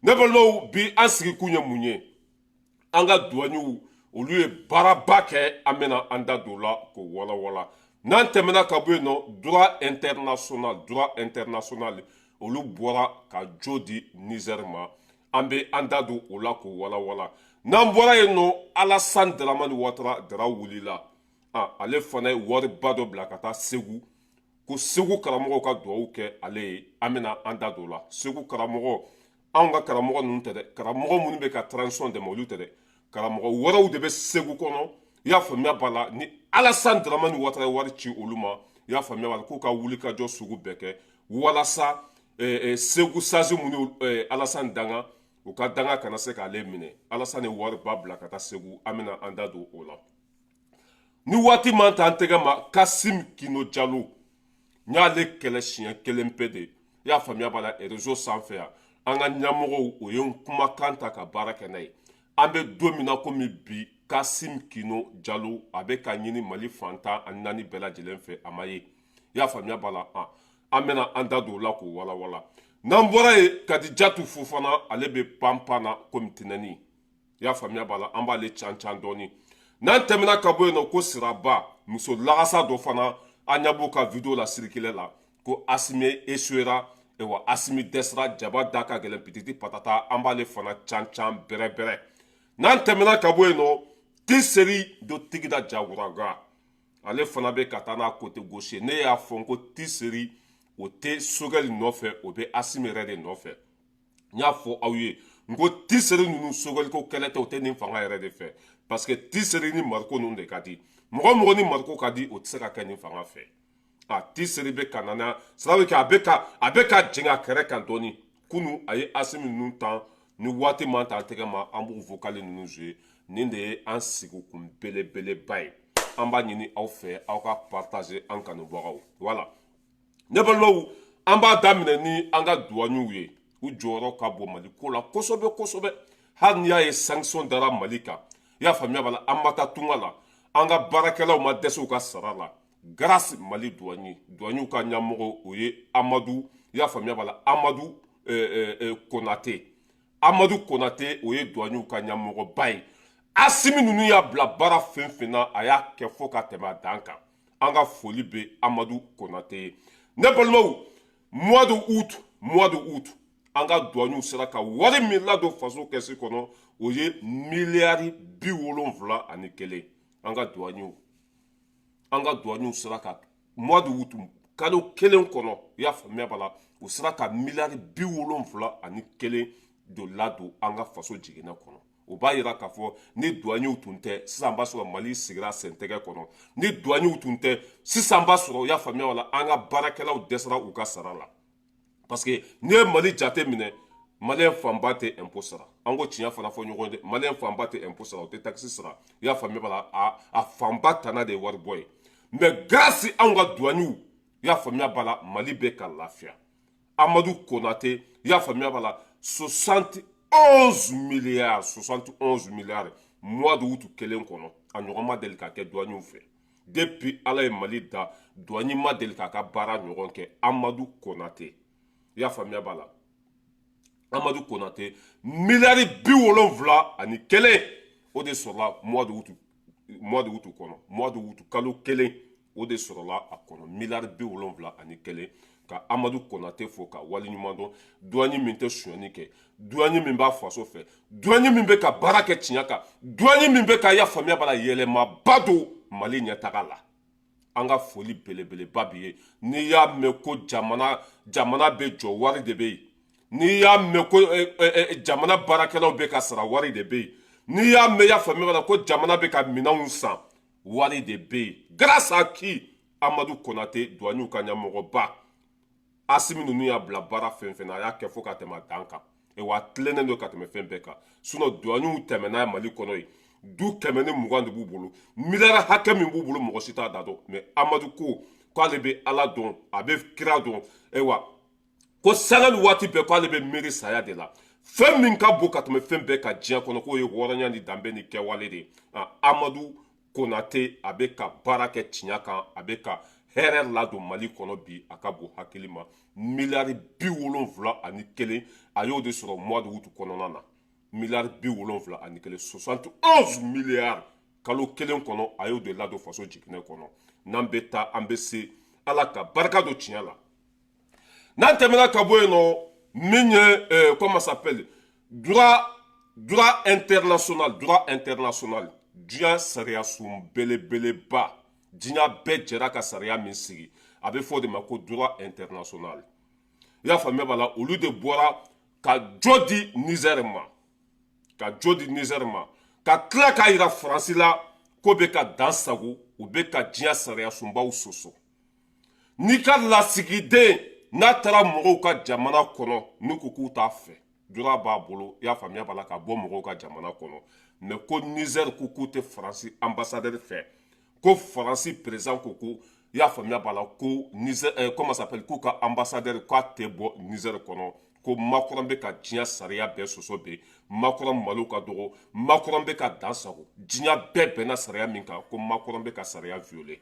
ne balimaw bi an sigikun ye mun ye an ka duwaniw olu ye baaraba kɛ an bɛna an da don o la k'o walawala n'an tɛmɛna ka bɔ yen nɔ droit international olu bɔra ka jo di Niger ma an bɛ an da don o la k'o walawala n'an bɔra yen nɔ Alassane Dramane Ouattara dara wulila ale fana ye wariba dɔ bila ka taa Segu ko Segu karamɔgɔw ka duwawu kɛ ale ye an bɛna an da don o la Segu karamɔgɔ anw ka karamɔgɔ ninnu tɛ dɛ karamɔgɔ minnu bɛ ka transition dɛmɛ olu tɛ dɛ karamɔgɔ wɛrɛw de bɛ Segu kɔnɔ i y'a faamuya b'a la ni Alassane Dramane Ouattara ye wari ci olu ma i y'a faamuya b'a la k'u ka wulikajɔ sugu bɛɛ kɛ walasa Segu sage minnu Alassane danga u ka danga kana se k'ale minɛ Alassane ye wariba bila ka taa Segu an bɛna an da don o la ni waati man ta an tɛgɛ ma Kassim Kino Jalo n y'ale kɛlɛ siɲɛ kelen pe de i y'a faamuya b'a la réseau sanfɛ yan an ka ɲɛmɔgɔw o ye n kumakan ta ka baara kɛ n'a ye an bɛ don min na komi bi Kassim Kino Jalo a bɛ ka ɲini Mali fantan ani naani bɛɛ lajɛlen fɛ a ma ye i y'a faamuya b'a la an bɛna an da don o la k'o walawala n'an bɔra yen Kadijatu Fofana ale bɛ panpan na komi tɛnɛni i y'a faamuya b'a la an b'ale can dɔɔni n'an tɛmɛna ka bɔ yen nɔ ko Siraba muso lagasa dɔ fana an ɲɛ b'o ka video la sirikile la ko Asimi esuera wa Asimi dɛsɛra jaba da ka gɛlɛn pititi patata an b'ale fana can bɛrɛ n'an tɛmɛna ka bɔ yen nɔ Tiseri do Tigida Jawuraga ale fana bɛ ka taa n'a côté gauche ne y'a fɔ ko Tiseri o tɛ Sogɛli nɔfɛ o bɛ Asimi yɛrɛ de nɔfɛ n y'a fɔ aw ye n ko Tiseri ninnu Sogɛli ko kɛlɛ tɛ o tɛ nin fanga yɛrɛ de fɛ parce que Tiseri ni Mariko ninnu de ka di mɔgɔ ni Mariko ka di o tɛ se ka kɛ nin fanga fɛ Tiseri bɛ ka nana sababu kɛ a bɛ ka jɛn a kɛrɛ kan dɔɔni kunu a ye Asimi ninnu tan ni waati man ta an tɛgɛ ma an b'u vocal ninnu jouer nin de ye an sigikun belebeleba ye an b'a ɲini aw fɛ aw ka partager an kanubagaw voilà ne balimaw an b'a daminɛ ni an ka duwaniw ye u jɔyɔrɔ ka bon Mali ko la kosɛbɛ hali n'i y'a ye sanction dara Mali kan i y'a faamuya b'a la an ma taa tunga la an ka baarakɛlaw ma dɛsɛ u ka sara la grâce Mali duwaniw ka ɲɛmɔgɔ o ye Amadu i y'a faamuya b'a la Amadu Konate o ye duwaniw ka ɲɛmɔgɔba ye Asimi ninnu y'a bila baara fɛn fɛn na a y'a kɛ fo ka tɛmɛ a dan kan an ka foli bɛ Amadu Konate ye ne balimaw mois de août an ka duwaniw sera ka wari min ladon faso kɛsi kɔnɔ o ye miliyari 71 an ka duwaniw sera ka mois de août kalo kelen kɔnɔ i y'a faamuya b'a la u sera ka miliyari 71 don ladon an ka faso jiginɛ kɔnɔ o b'a yira k'a fɔ ni duwaniw tun tɛ sisan b'a sɔrɔ Mali sigira sentɛgɛ kɔnɔ ni duwaniw tun tɛ sisan b'a sɔrɔ i y'a faamuya wala an ka baarakɛlaw dɛsɛra u ka sara la parce que n'i ye Mali jate minɛ Maliyɛn fanba tɛ impôt sara an ko tiɲɛ fana fɔ ɲɔgɔn ye Maliyɛn fanba tɛ impôt sara o tɛ taxe sara i y'a faamuya b'a la a fanba tana de ye wari bɔ ye mais grâce anw ka duwaniw i y'a faamuya b'a la Mali bɛ ka lafiya Amadu Konate i y'a faamuya b'a la 71 milliards mois de août kelen kɔnɔ a ɲɔgɔn ma deli ka kɛ duwaniw fɛ depuis Ala ye Mali da duwani ma deli k'a ka baara ɲɔgɔn kɛ Amadu Konate i y'a faamuya b'a la Amadu Konate miliyari 71 o de sɔrɔla mois de août kɔnɔ mois de août kalo kelen o de sɔrɔla a kɔnɔ miliyari 71 ka Amadu Konate fo ka waliɲuman dɔn duwani min tɛ sonyani kɛ duwani min b'a faso fɛ duwani min bɛ ka baara kɛ tiɲɛ kan duwani min bɛ ka y'a faamuya b'a la yɛlɛmaba don Mali ɲɛtaga la an ka foli belebeleba b'i ye n'i y'a mɛn ko jamana bɛ jɔ wari de bɛ yen n'i y'a mɛn ko jamana baarakɛlaw bɛ ka sara wari de bɛ yen n'i y'a mɛn y'a faamuya b'a la ko jamana bɛ ka minɛnw san wari de bɛ yen grâce à qui Amadu Konate duwaniw ka ɲɛmɔgɔba Asimi ninnu y'a bila baara fɛn fɛn na a y'a kɛ fo ka tɛmɛ a dan kan wa a tilennen don ka tɛmɛ fɛn bɛɛ kan sinon duwaniw tɛmɛna Mali kɔnɔ yen du 120 de b'u bolo miliyari hakɛ min b'u bolo mɔgɔ si t'a da dɔn mais Amadu ko k'ale bɛ Ala dɔn a bɛ kira dɔn ko sanga ni waati bɛɛ k'ale bɛ miiri saya de la fɛn min ka bon ka tɛmɛ fɛn bɛɛ ka diɲɛ kɔnɔ k'o ye hɔrɔnya ni danbe ni kɛwale de ye Amadu Konate a bɛ ka baara kɛ tiɲɛ kan a bɛ ka hɛrɛ ladon Mali kɔnɔ bi a ka bon hakili ma miliyari 71 a y'o de sɔrɔ mois de août kɔnɔna na miliyari 71 71 miliyari kalo kelen kɔnɔ a y'o de ladon faso jiginɛ kɔnɔ n'an bɛ taa an bɛ se ala ka barika don tiɲɛ la n'an tɛmɛna ka bɔ yen nɔ min ye comment ça s'appelle droit international diɲɛ sariya sun belebeleba diɲɛ bɛɛ jɛra ka sariya min sigi a bɛ fɔ o de ma ko droit international i y'a faamuya b'a la olu de bɔra ka jɔ di Niger ma ka tila k'a yira Faransi la ko bɛ ka dan sago u bɛ ka diɲɛ sariya sunbaw sɔsɔ n'i ka lasigiden n'a taara mɔgɔw ka jamana kɔnɔ n'u ko k'u t'a fɛ droit b'a bolo i y'a faamuya b'a la ka bɔ mɔgɔw ka jamana kɔnɔ mais ko Niger ko k'u tɛ Faransi ambassadeur fɛ ko Faransi président ko i y'a faamuya b'a la ko Niger comment ça s'appelle k'u ka ambassadeur k'a tɛ bɔ Niger kɔnɔ ko Macron bɛ ka diɲɛ sariya bɛɛ sɔsɔ bi Macron malo ka dɔgɔ Macron bɛ ka dan sago diɲɛ bɛɛ bɛnna sariya min kan ko Macron bɛ ka sariya violer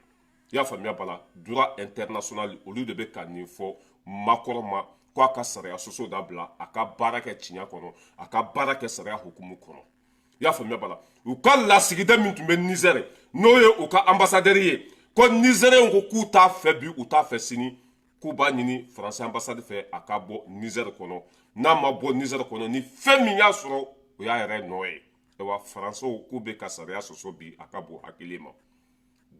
i y'a faamuya b'a la droit international olu de bɛ ka nin fɔ Macron ma k'a ka sariya sɔsɔ dabila a ka baara kɛ tiɲɛ kɔnɔ a ka baara kɛ sariya hukumu kɔnɔ i y'a faamuya b'a la u ka lasigiden min tun bɛ Niger n'o ye u ka ambassadeur ye ko Nigériens ko k'u t'a fɛ bi u t'a fɛ sini k'u b'a ɲini Faransi ambassade fɛ a ka bɔ Niger kɔnɔ n'a ma bɔ Niger kɔnɔ ni fɛn min y'a sɔrɔ o y'a yɛrɛ nɔ ye wa Faransɛw k'u bɛ ka sariya sɔsɔ bi a ka bon hakili ma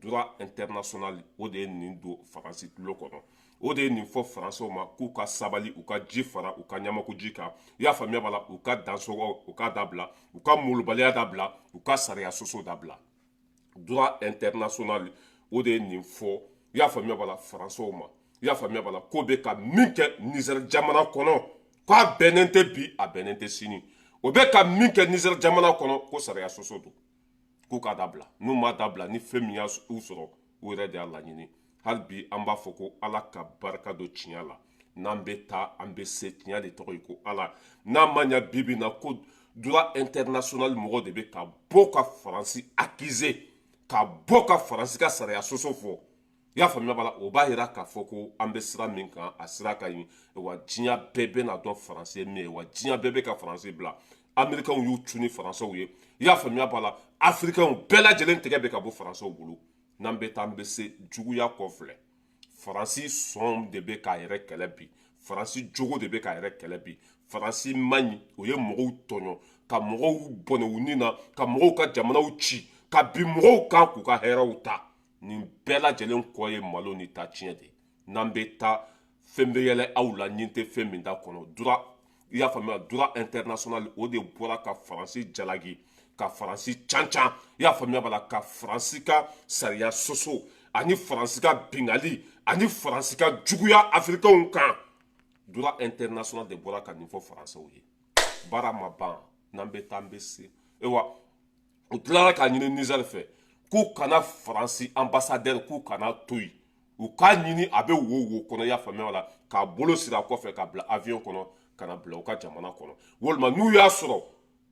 droit international o de ye nin don Faransi tulo kɔnɔ o de ye nin fɔ Faransɛw ma k'u ka sabali u ka ji fara u ka ɲamakuji kan i y'a faamuya b'a la u ka dansɔgɔ u ka dabila u ka molobaliya dabila u ka sariya sɔsɔ dabila droit international o de ye nin fɔ i y'a faamuya b'a la Faransɛw ma i y'a faamuya b'a la k'o bɛ ka min kɛ Niger jamana kɔnɔ k'a bɛnnen tɛ bi a bɛnnen tɛ sini o bɛ ka min kɛ Niger jamana kɔnɔ ko sariya sɔsɔ don k'u ka dabila n'u ma dabila ni fɛn min y'a sɔrɔ u yɛrɛ de y'a laɲini hali bi an b'a fɔ ko ala ka barika don tiɲɛ la n'an bɛ taa an bɛ se tiɲɛ de tɔgɔ ye ko ala n'a ma ɲɛ bi bi in na ko droit international mɔgɔ de bɛ ka bɔ ka Faransi accuser ka bɔ ka Faransi ka sariya sɔsɔ fɔ i y'a faamuya b'a la o b'a jira k'a fɔ ko an bɛ sira min kan a sira ka ɲi wa diɲɛ bɛɛ bɛna dɔn Faransi ye min ye wa diɲɛ bɛɛ bɛ ka Faransi bila Américains y'u cu ni Faransɛw ye i y'a faamuya b'a la Africains bɛɛ lajɛlen tɛgɛ bɛ ka bɔ Faransɛw bolo n'an bɛ taa an bɛ se juguya kɔ filɛ Faransi sɔn de bɛ k'a yɛrɛ kɛlɛ bi Faransi jogo de bɛ k'a yɛrɛ kɛlɛ bi Faransi man ɲi o ye mɔgɔw tɔɲɔ ka mɔgɔw bɔnɛ u ni na ka mɔgɔw ka jamanaw ci ka bin mɔgɔw kan k'u ka hɛrɛw ta nin bɛɛ lajɛlen kɔ ye malo ni ta tiɲɛ de n'an bɛ taa fɛn bɛ yɛlɛ aw la ɲin tɛ fɛn min da kɔnɔ droit i y'a faamuya droit international o de bɔra ka Faransi jalaki ka Faransi cancan i y'a faamuya b'a la ka Faransi ka sariya sɔsɔ ani Faransi ka bingali ani Faransi ka juguya Africains kan droit international de bɔra ka nin fɔ Faransɛw ye baara ma ban n'an bɛ taa an bɛ se wa u tilara k'a ɲini Niger fɛ k'u kana Faransi ambassadeur k'u kana to yen u k'a ɲini a bɛ wo kɔnɔ i y'a faamuya la k'a bolo siri a kɔfɛ ka bila avion kɔnɔ ka na bila u ka jamana kɔnɔ walima n'u y'a sɔrɔ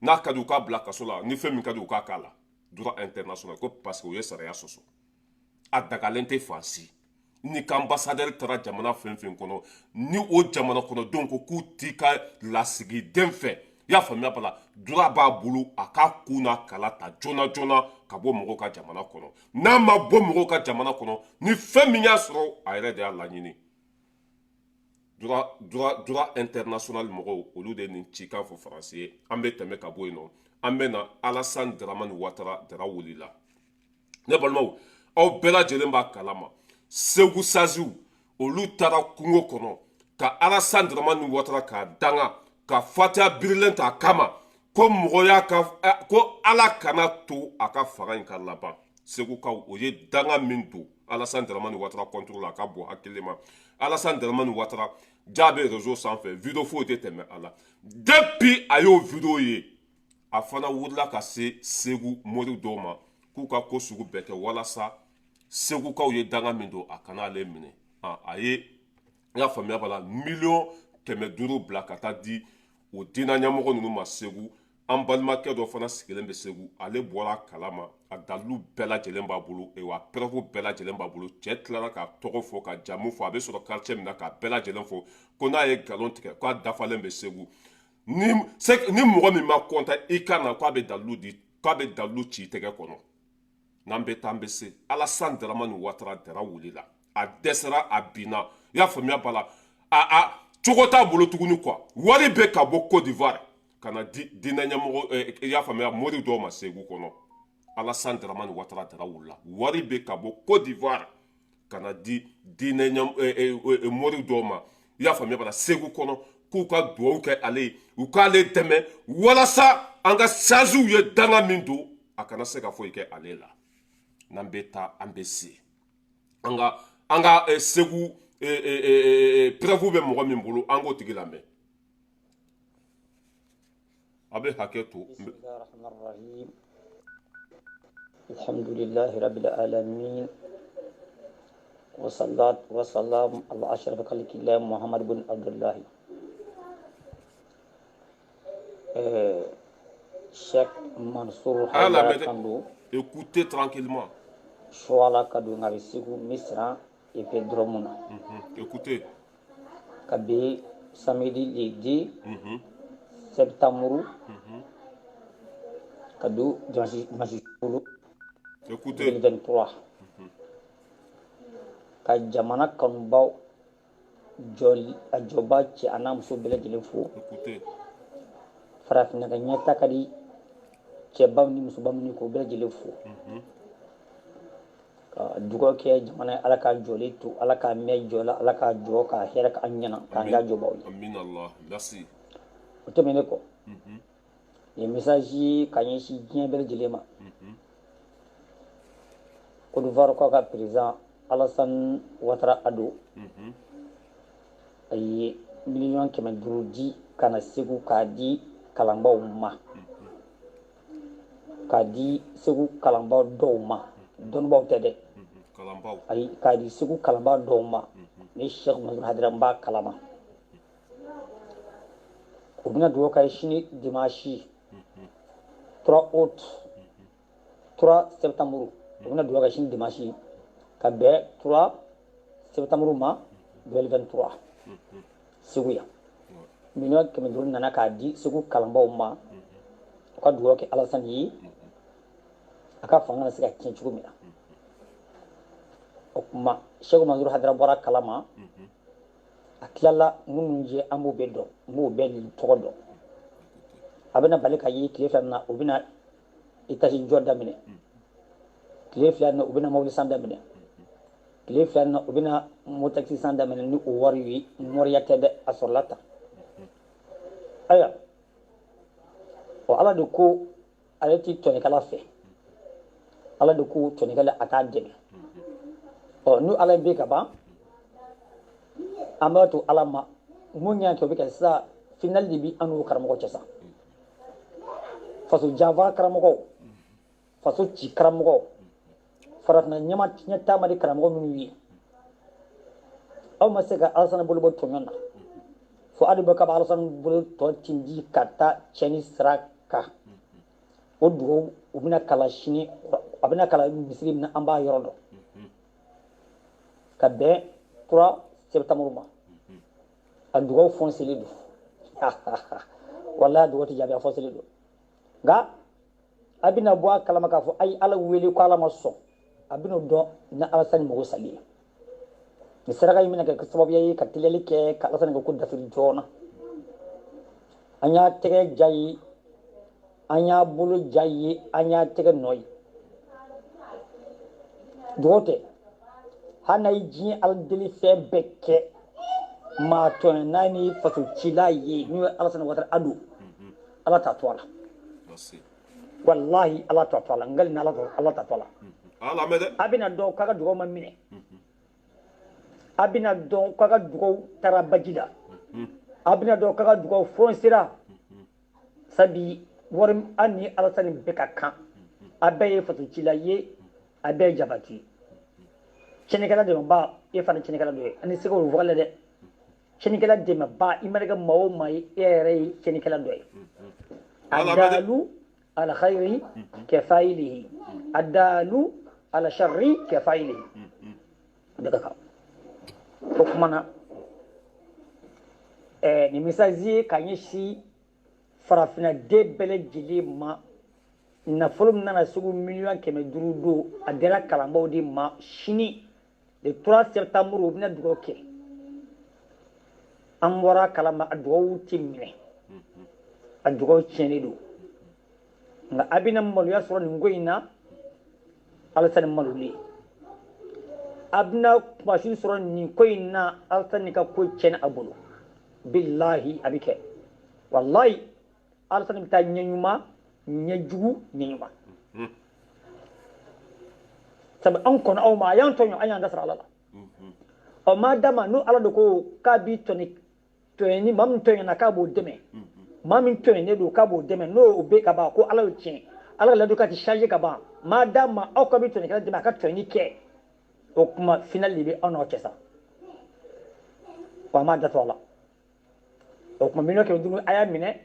n'a ka di u k'a bila kaso la ni fɛn min ka di u k'a k'a la droit international ko parce que u ye sariya sɔsɔ a dagalen tɛ fan si ni ka ambassadeur taara jamana fɛn fɛn kɔnɔ ni o jamana kɔnɔdenw ko k'u t'i ka lasigiden fɛ i y'a faamuya b'a la droit b'a bolo a k'a kun n'a kala ta joona joona ka bɔ mɔgɔw ka jamana kɔnɔ n'a ma bɔ mɔgɔw ka jamana kɔnɔ ni fɛn min y'a sɔrɔ a yɛrɛ de y'a laɲini droit international mɔgɔw olu de ye nin cikan fɔ Faransi ye an bɛ tɛmɛ ka bɔ yen nɔ an bɛ na Alassane Dramane Ouattara Dara wulila ne balimaw aw bɛɛ lajɛlen b'a kalama Segu saziw olu taara kungo kɔnɔ ka Alassane Dramane Ouattara k'a danga ka fatiya birilen ta kama ko mɔgɔya ko ala kana to a ka fanga in ka laban segukaw o ye danga min don Alassane Dramane Ouattara contre la ka bɔ hakili ma Alassane Dramane Ouattara jaabe réseau sanfɛ vidéo foyi tɛ tɛmɛ a la depuis a y'o vidéo ye a fana wulila ka se Segu mori dɔw ma k'u ka ko sugu bɛɛ kɛ walasa segukaw ye danga min don a kana ale minɛ a ye n y'a faamuya b'a la 500 000 bila ka taa di o diinɛ ɲɛmɔgɔ ninnu ma Segu an balimakɛ dɔ fana sigilen bɛ segu ale bɔra kalama a dalilu bɛɛ lajɛlen b'a bolo wa preuve bɛɛ lajɛlen b'a bolo cɛ tilara ka tɔgɔ fɔ ka jamu fɔ a bɛ sɔrɔ quartier min na k'a bɛɛ lajɛlen fɔ ko n'a ye nkalon tigɛ k'a dafalen bɛ segu ni mɔgɔ min ma kɔntan i kan na k'a bɛ dalilu ci i tɛgɛ kɔnɔ n'an bɛ taa an bɛ se Alassane Dramane Ouattara dara wulila a dɛsɛra a binna i y'a faamuya b'a la a cogo t'a bolo tuguni quoi wari bɛ ka bɔ Côte d'Ivoire ka na di diinɛ ɲɛmɔgɔ i y'a faamuya mori dɔw ma segu kɔnɔ Alassane Dramane Ouattara dara wulila wari bɛ ka bɔ Côte d'Ivoire ka na di diinɛ mori dɔw ma i y'a faamuya b'a la segu kɔnɔ k'u ka duwawu kɛ ale ye u k'ale dɛmɛ walasa an ka sages ye danga min don a kana se ka foyi kɛ ale la n'an bɛ taa an bɛ se an ka segu preuve bɛ mɔgɔ min bolo an k'o tigi lamɛn a bɛ hakɛ to. Bismillahirrahmanirrahim. Alhamdulillahi rabbil alamin. Wassalat wassalam ala ashraf khalqillah Muhammad bin Abdullah. Cheikh Mansour Kando. Écoutez tranquillement. Choala Kado Ngarisigu Misra et Pedromuna. Écoutez. Kabe samedi le 10 septembre. Kado Majikulu. Écoutez. 2023. Ka jamana kanubaw a jɔba cɛ a n'a muso bɛɛ lajɛlen fo. Farafinna ka ɲɛta ka di cɛba ni musoba minnu k'o bɛɛ lajɛlen fo. Ka dugawu kɛ jamana ye ala ka jɔlen to ala ka mɛn jɔ la ala ka jɔ ka hɛrɛ k'an ɲɛna k'an ka jɔbaw ye. Amin Allah, merci. O tɛmɛnen kɔ. Nin message ka ɲɛsin diɲɛ bɛɛ lajɛlen ma. Côte d'Ivoire ka président Alassane Ouattara Ado a ye 500,000 di ka na segu k'a di kalanbaw ma k'a di segu kalanbaw dɔw ma dɔnnibaw tɛ dɛ ayi k'a di segu kalanbaw dɔw ma ni Cheikh Mansour Hadara n b'a kalama o bɛna dugawu k'a ye sini dimanche 3 août 3 septembre o bɛna dugawu k'a ye sini dimanche ka bɛn 3 septembre ma 2023 segu yan 500,000 nana k'a di segu kalanbaw ma u ka dugawu kɛ Alassane ye a ka fanga na se ka tiɲɛ cogo min na o kuma Cheikh Mansour Hadara bɔra kalama a tilala minnu ye an b'o bɛɛ dɔn n b'o bɛɛ tɔgɔ dɔn a bɛna bali ka ye tile 2 na u bɛna étage jɔ daminɛ tile 2 na u bɛna mobili san daminɛ tile 2 na u bɛna mototaxi san daminɛ ni o wari ye mɔriya tɛ dɛ a sɔrɔla tan ayiwa ala de ko ale ti tɔnikɛla fɛ ala de ko tɔnikɛla a t'a dɛmɛ ni ala bɛ ka ban an b'a to ala ma mun y'a kɛ o bɛ kɛ sisan final de bi an n'o karamɔgɔ cɛ sa faso janfa karamɔgɔw faso ci karamɔgɔw farafinna ɲɛ taama di karamɔgɔ minnu ye aw ma se ka Alassane bolo bɔ tɔɲɔ na fo hali bɛ ka Alassane bolo tɔ tinji ka taa tiɲɛni sira kan o dugawu u bɛna kalan sini a bɛna kalan misiri min na an b'a yɔrɔ dɔn ka bɛn 3 septembre ma a dugawu fɔnselen don walahi a dugawu tɛ jaabi a fɔnselen don nka a bɛna bɔ a kalama k'a fɔ ayi ala wele ko ala ma sɔn a bɛna dɔn ni Alassane mago sali ye ni saraka in bɛna kɛ sababuya ye ka teliyali kɛ ka Alassane ka ko dafiri joona an y'a tɛgɛ ja ye an y'a bolo ja ye an y'a tɛgɛ nɔ ye dugawu tɛ hali n'a ye diɲɛ ala deli fɛn bɛɛ kɛ maa tɔɲɔ n'a ni faso cila ye n'o ye Alassane Ouattara Ado ala t'a to a la wallahi ala t'a to a la ngali ni ala t'a to a la a bɛna dɔn k'a ka dugawu ma minɛ a bɛna dɔn k'a ka dugawu taara baji la a bɛna dɔn k'a ka dugawu fɔnsera sabi wari hali ni Alassane bɛ ka kan a bɛɛ ye faso cila ye a bɛɛ ye jabati ye cɛnikɛla dɛmɛba e fana cɛnikɛla dɔ ye ani se k'o fɔ dɛ cɛnikɛla dɛmɛba i mana kɛ maa o maa ye e yɛrɛ ye cɛnikɛla dɔ ye الدال على خير كفاعله الدال على شر كفاعله daga ko kuma na ni misazi kan yi shi farafina de bele jili ma na fulum nana sugu million keme durudo adela kalamba di ma shini le 3 septembre bina dugo ke amwara kalama adwo timine adwo cheni do nga abina malu ya soro ngoina alasan maluli abna mashin soro ni koina alasan ka ko chen abulu billahi abike wallahi alasan ta nyanyuma nyajugu nyanyuma sabe an kono aw ma yan tonyo anya ndasra alala o ma dama no ala do ko ka bi toni toni mam tonyo na ka bo deme mam tonyo ne do ka bo deme no obe ka ba ko ala chen ala la do ka ti charger ka ba ma dama aw ka bi toni ka deme ka toni ke o kuma final libe ono kesa wa ma da to ala o kuma mino ke dunu aya mine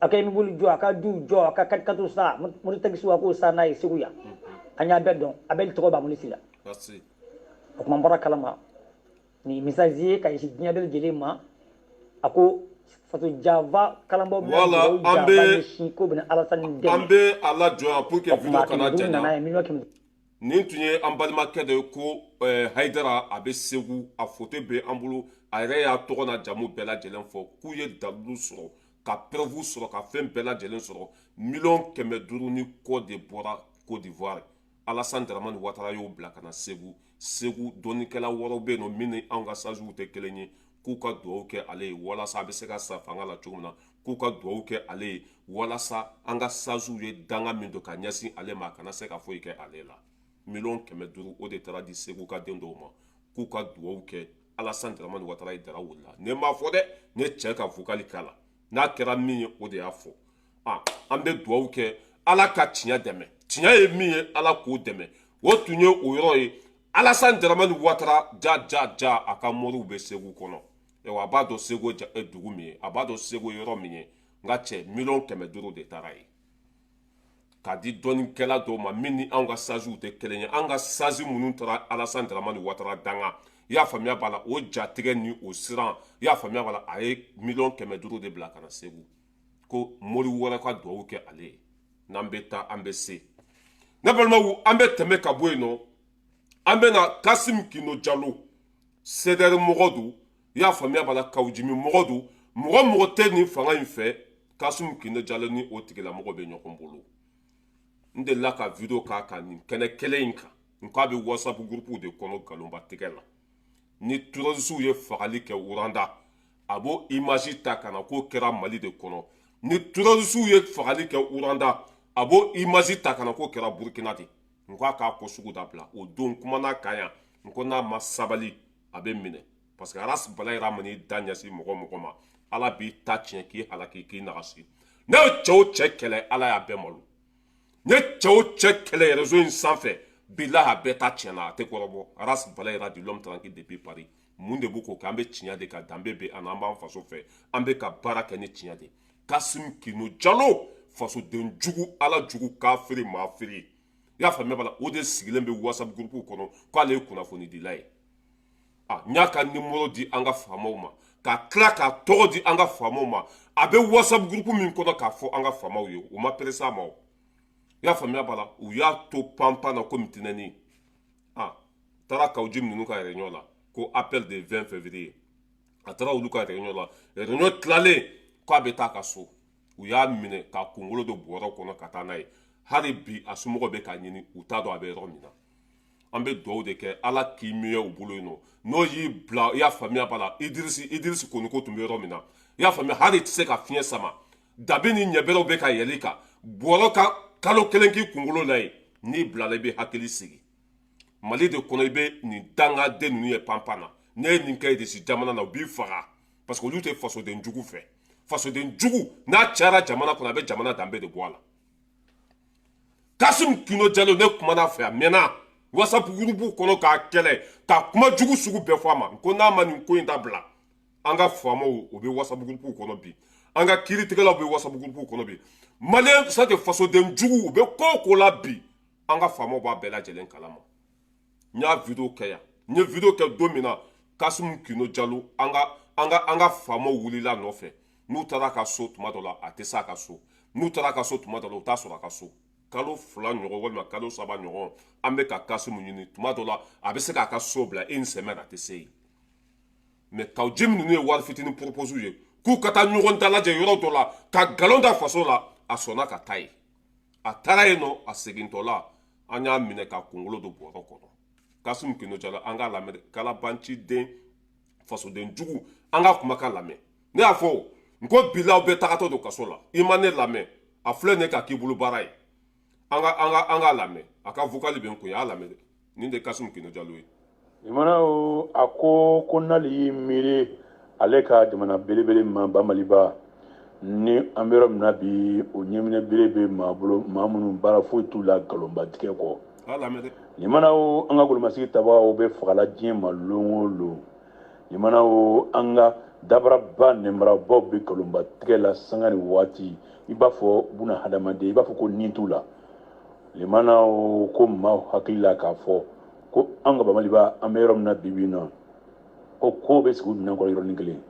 akay mi bulu jo aka du jo aka kat katu sa muri tagi suwa ko sa nay siguya anya bedon abel to ba mulisila merci o kuma mbara kalama ni misaji kay si nya bel jelema ako fatu java kalamba voilà ambe ko bin alasan de ambe ala jo pour que video kana jana na mi no kim nin tun ye an balimakɛ de ko haidara a bɛ segu a foto bɛ an bolo a yɛrɛ y'a tɔgɔ n'a jamu bɛɛ lajɛlen fɔ k'u ye dalilu sɔrɔ ka preuve sɔrɔ ka fɛn bɛɛ lajɛlen sɔrɔ 500,000 ni kɔ de bɔra Côte d'Ivoire Alassane Dramane Ouattara y'o bila ka na segu segu dɔnnikɛla wɔɔrɔ bɛ yen nɔ min ni anw ka sajiw tɛ kelen ye k'u ka dugawu kɛ ale ye walasa a bɛ se ka sa fanga la cogo min na k'u ka dugawu kɛ ale ye walasa an ka sajiw ye danga min don ka ɲɛsin ale ma a kana se ka foyi kɛ ale la 500,000 o de taara di segu ka den dɔw ma k'u ka dugawu kɛ Alassane Dramane Ouattara ye dara wulila ne m'a fɔ dɛ ne cɛ ka vocal k'a la n'a kɛra min ye o de y'a fɔ an bɛ dugawu kɛ ala ka tiɲɛ dɛmɛ tiɲɛ ye min ye ala k'o dɛmɛ o tun ye o yɔrɔ ye Alassane Dramane Ouattara ja a ka moriw bɛ segu kɔnɔ a b'a dɔn segu ye dugu min ye a b'a dɔn segu ye yɔrɔ min ye nka cɛ 500,000 de taara ye k'a di dɔnnikɛla dɔw ma min ni anw ka sajiw tɛ kelen ye an ka saji minnu taara Alassane Dramane Ouattara danga i y'a faamuya b'a la o jatigɛ ni o siran i y'a faamuya b'a la a ye 500,000 de bila ka na segu ko mori wɛrɛ ka dugawu kɛ ale ye n'an bɛ taa an bɛ se ne balimaw an bɛ tɛmɛ ka bɔ yen nɔ an bɛ na Kassim Kino Jalo CDR mɔgɔ don i y'a faamuya b'a la Kawujimi mɔgɔ don mɔgɔ tɛ nin fanga in fɛ Kassim Kino Jalo ni o tigilamɔgɔ bɛ ɲɔgɔn bolo n delila ka video k'a kan nin kɛnɛ kelen in kan n k'a bɛ WhatsApp groupe de kɔnɔ galonba tigɛ la ni terrorisiw ye fagali kɛ Uranda a b'o image ta ka na k'o kɛra Mali de kɔnɔ ni terrorisiw ye fagali kɛ Uranda a b'o image ta ka na k'o kɛra Burkina de n k'a k'a ko sugu dabila o don kumana kan yan n ko n'a ma sabali a bɛ minɛ parce que Aras Bala man'i da ɲɛsin mɔgɔ ma ala b'i ta tiɲɛ k'i halaki k'i nagasi ne ye cɛ o cɛ kɛlɛ ala y'a bɛɛ malo ne cɛ o cɛ kɛlɛ réseau in sanfɛ bilahi a bɛɛ ta tiɲɛna a tɛ kɔrɔbɔ Aras Bala di l'homme tranquille depuis Paris mun de b'o k'o kɛ an bɛ tiɲɛ de ka danbe bɛ an an b'an faso fɛ an bɛ ka baara kɛ ni tiɲɛ de Kassim Kino Jalo fasoden jugu ala jugu kafiri maafiri i y'a faamuya b'a la o de sigilen bɛ WhatsApp groupe kɔnɔ k'ale ye kunnafoni dila ye n y'a ka numéro di an ka faamaw ma ka tila k'a tɔgɔ di an ka faamaw ma a bɛ WhatsApp groupe min kɔnɔ k'a fɔ an ka faamaw ye o ma perese a ma o i y'a faamuya b'a la u y'a to panpan na komi tinɛni taara Kawujimi ninnu ka réunion la ko appel de 20 février a taara olu ka réunion la réunion tilalen k'a bɛ taa ka so u y'a minɛ k'a kunkolo don bɔrɔ kɔnɔ ka taa n'a ye hali bi a somɔgɔw bɛ k'a ɲini u t'a dɔn a bɛ yɔrɔ min na an bɛ dugawu de kɛ ala k'i miɲɛ u bolo yen nɔ n'o y'i bila i y'a faamuya b'a la Idirisi Koniko tun bɛ yɔrɔ min na i y'a faamuya hali i tɛ se ka fiɲɛ sama dabi ni ɲɛbɛrɛw bɛ ka yɛlɛ i kan bɔrɔ ka kalo kelen k'i kunkolo la yen n'i bilala i bɛ hakili sigi Mali de kɔnɔ i bɛ nin dangaden ninnu ye panpan na ne ye nin kɛ Irisi jamana na u b'i faga parce que olu tɛ fasoden jugu fɛ fasoden jugu n'a cayara jamana kɔnɔ a bɛ jamana danbe de bɔ a la Kassim Kino Jalo ne kumana fɛ a mɛnna WhatsApp groupe kɔnɔ k'a kɛlɛ ka kuma jugu sugu bɛɛ fɔ a ma ko n'a ma nin ko in dabila an ka faamaw o bɛ WhatsApp groupe kɔnɔ bi an ka kiiritigɛlaw bɛ whatsapp groupe kɔnɔ bi maliyɛn c'est que fasoden jugu u bɛ ko o ko la bi an ka faamaw b'a bɛɛ lajɛlen kalama n y'a video kɛ yan n ye video kɛ don min na Kasimu Kino Jalo an ka faamaw wulila a nɔfɛ n'u taara a ka so tuma dɔ la a tɛ se a ka so n'u taara a ka so tuma dɔ la u t'a sɔrɔ a ka so kalo 2 ɲɔgɔn walima kalo 3 ɲɔgɔn an bɛ ka Kasimu ɲini tuma dɔ la a bɛ se k'a ka so bila une semaine a tɛ se yen mais kaw jimi ninnu ye wari fitinin propose ye k'u ka taa ɲɔgɔn dalajɛ yɔrɔ dɔ la ka nkalon da faso la a sɔnna ka taa yen a taara yen nɔ a segintɔ la an y'a minɛ ka kunkolo don bɔrɔ kɔnɔ Kasimu Kino Jalo an k'a lamɛn kalabanciden fasoden jugu an ka kumakan lamɛn ne y'a fɔ n ko bilaw bɛ tagatɔ don kaso la i ma ne lamɛn a filɛ ne ka k'i bolo baara ye an k'a lamɛn a ka vocal bɛ n kun y'a lamɛn dɛ nin de Kasimu Kino Jalo ye i mana a ko n'ale y'i miiri ale ka jamana belebele ma Bamaliba ni an bɛ yɔrɔ min na bi o ɲɛminɛ bere bɛ maa bolo maa minnu baara foyi t'u la nkalonba tigɛ kɔ a lamɛn dɛ i mana an ka golomasigi tabagaw bɛ fagala diɲɛ ma lon o lon i mana an ka dabaraba nɛnbarabaw bɛ nkalonba tigɛ la sanga ni waati i b'a fɔ buna hadamaden i b'a fɔ ko nin t'u la i mana ko maaw hakili la k'a fɔ ko an ka Bamaliba an bɛ yɔrɔ min na bi na ko ko bɛ sigi u minɛn kɔrɔ yɔrɔnin kelen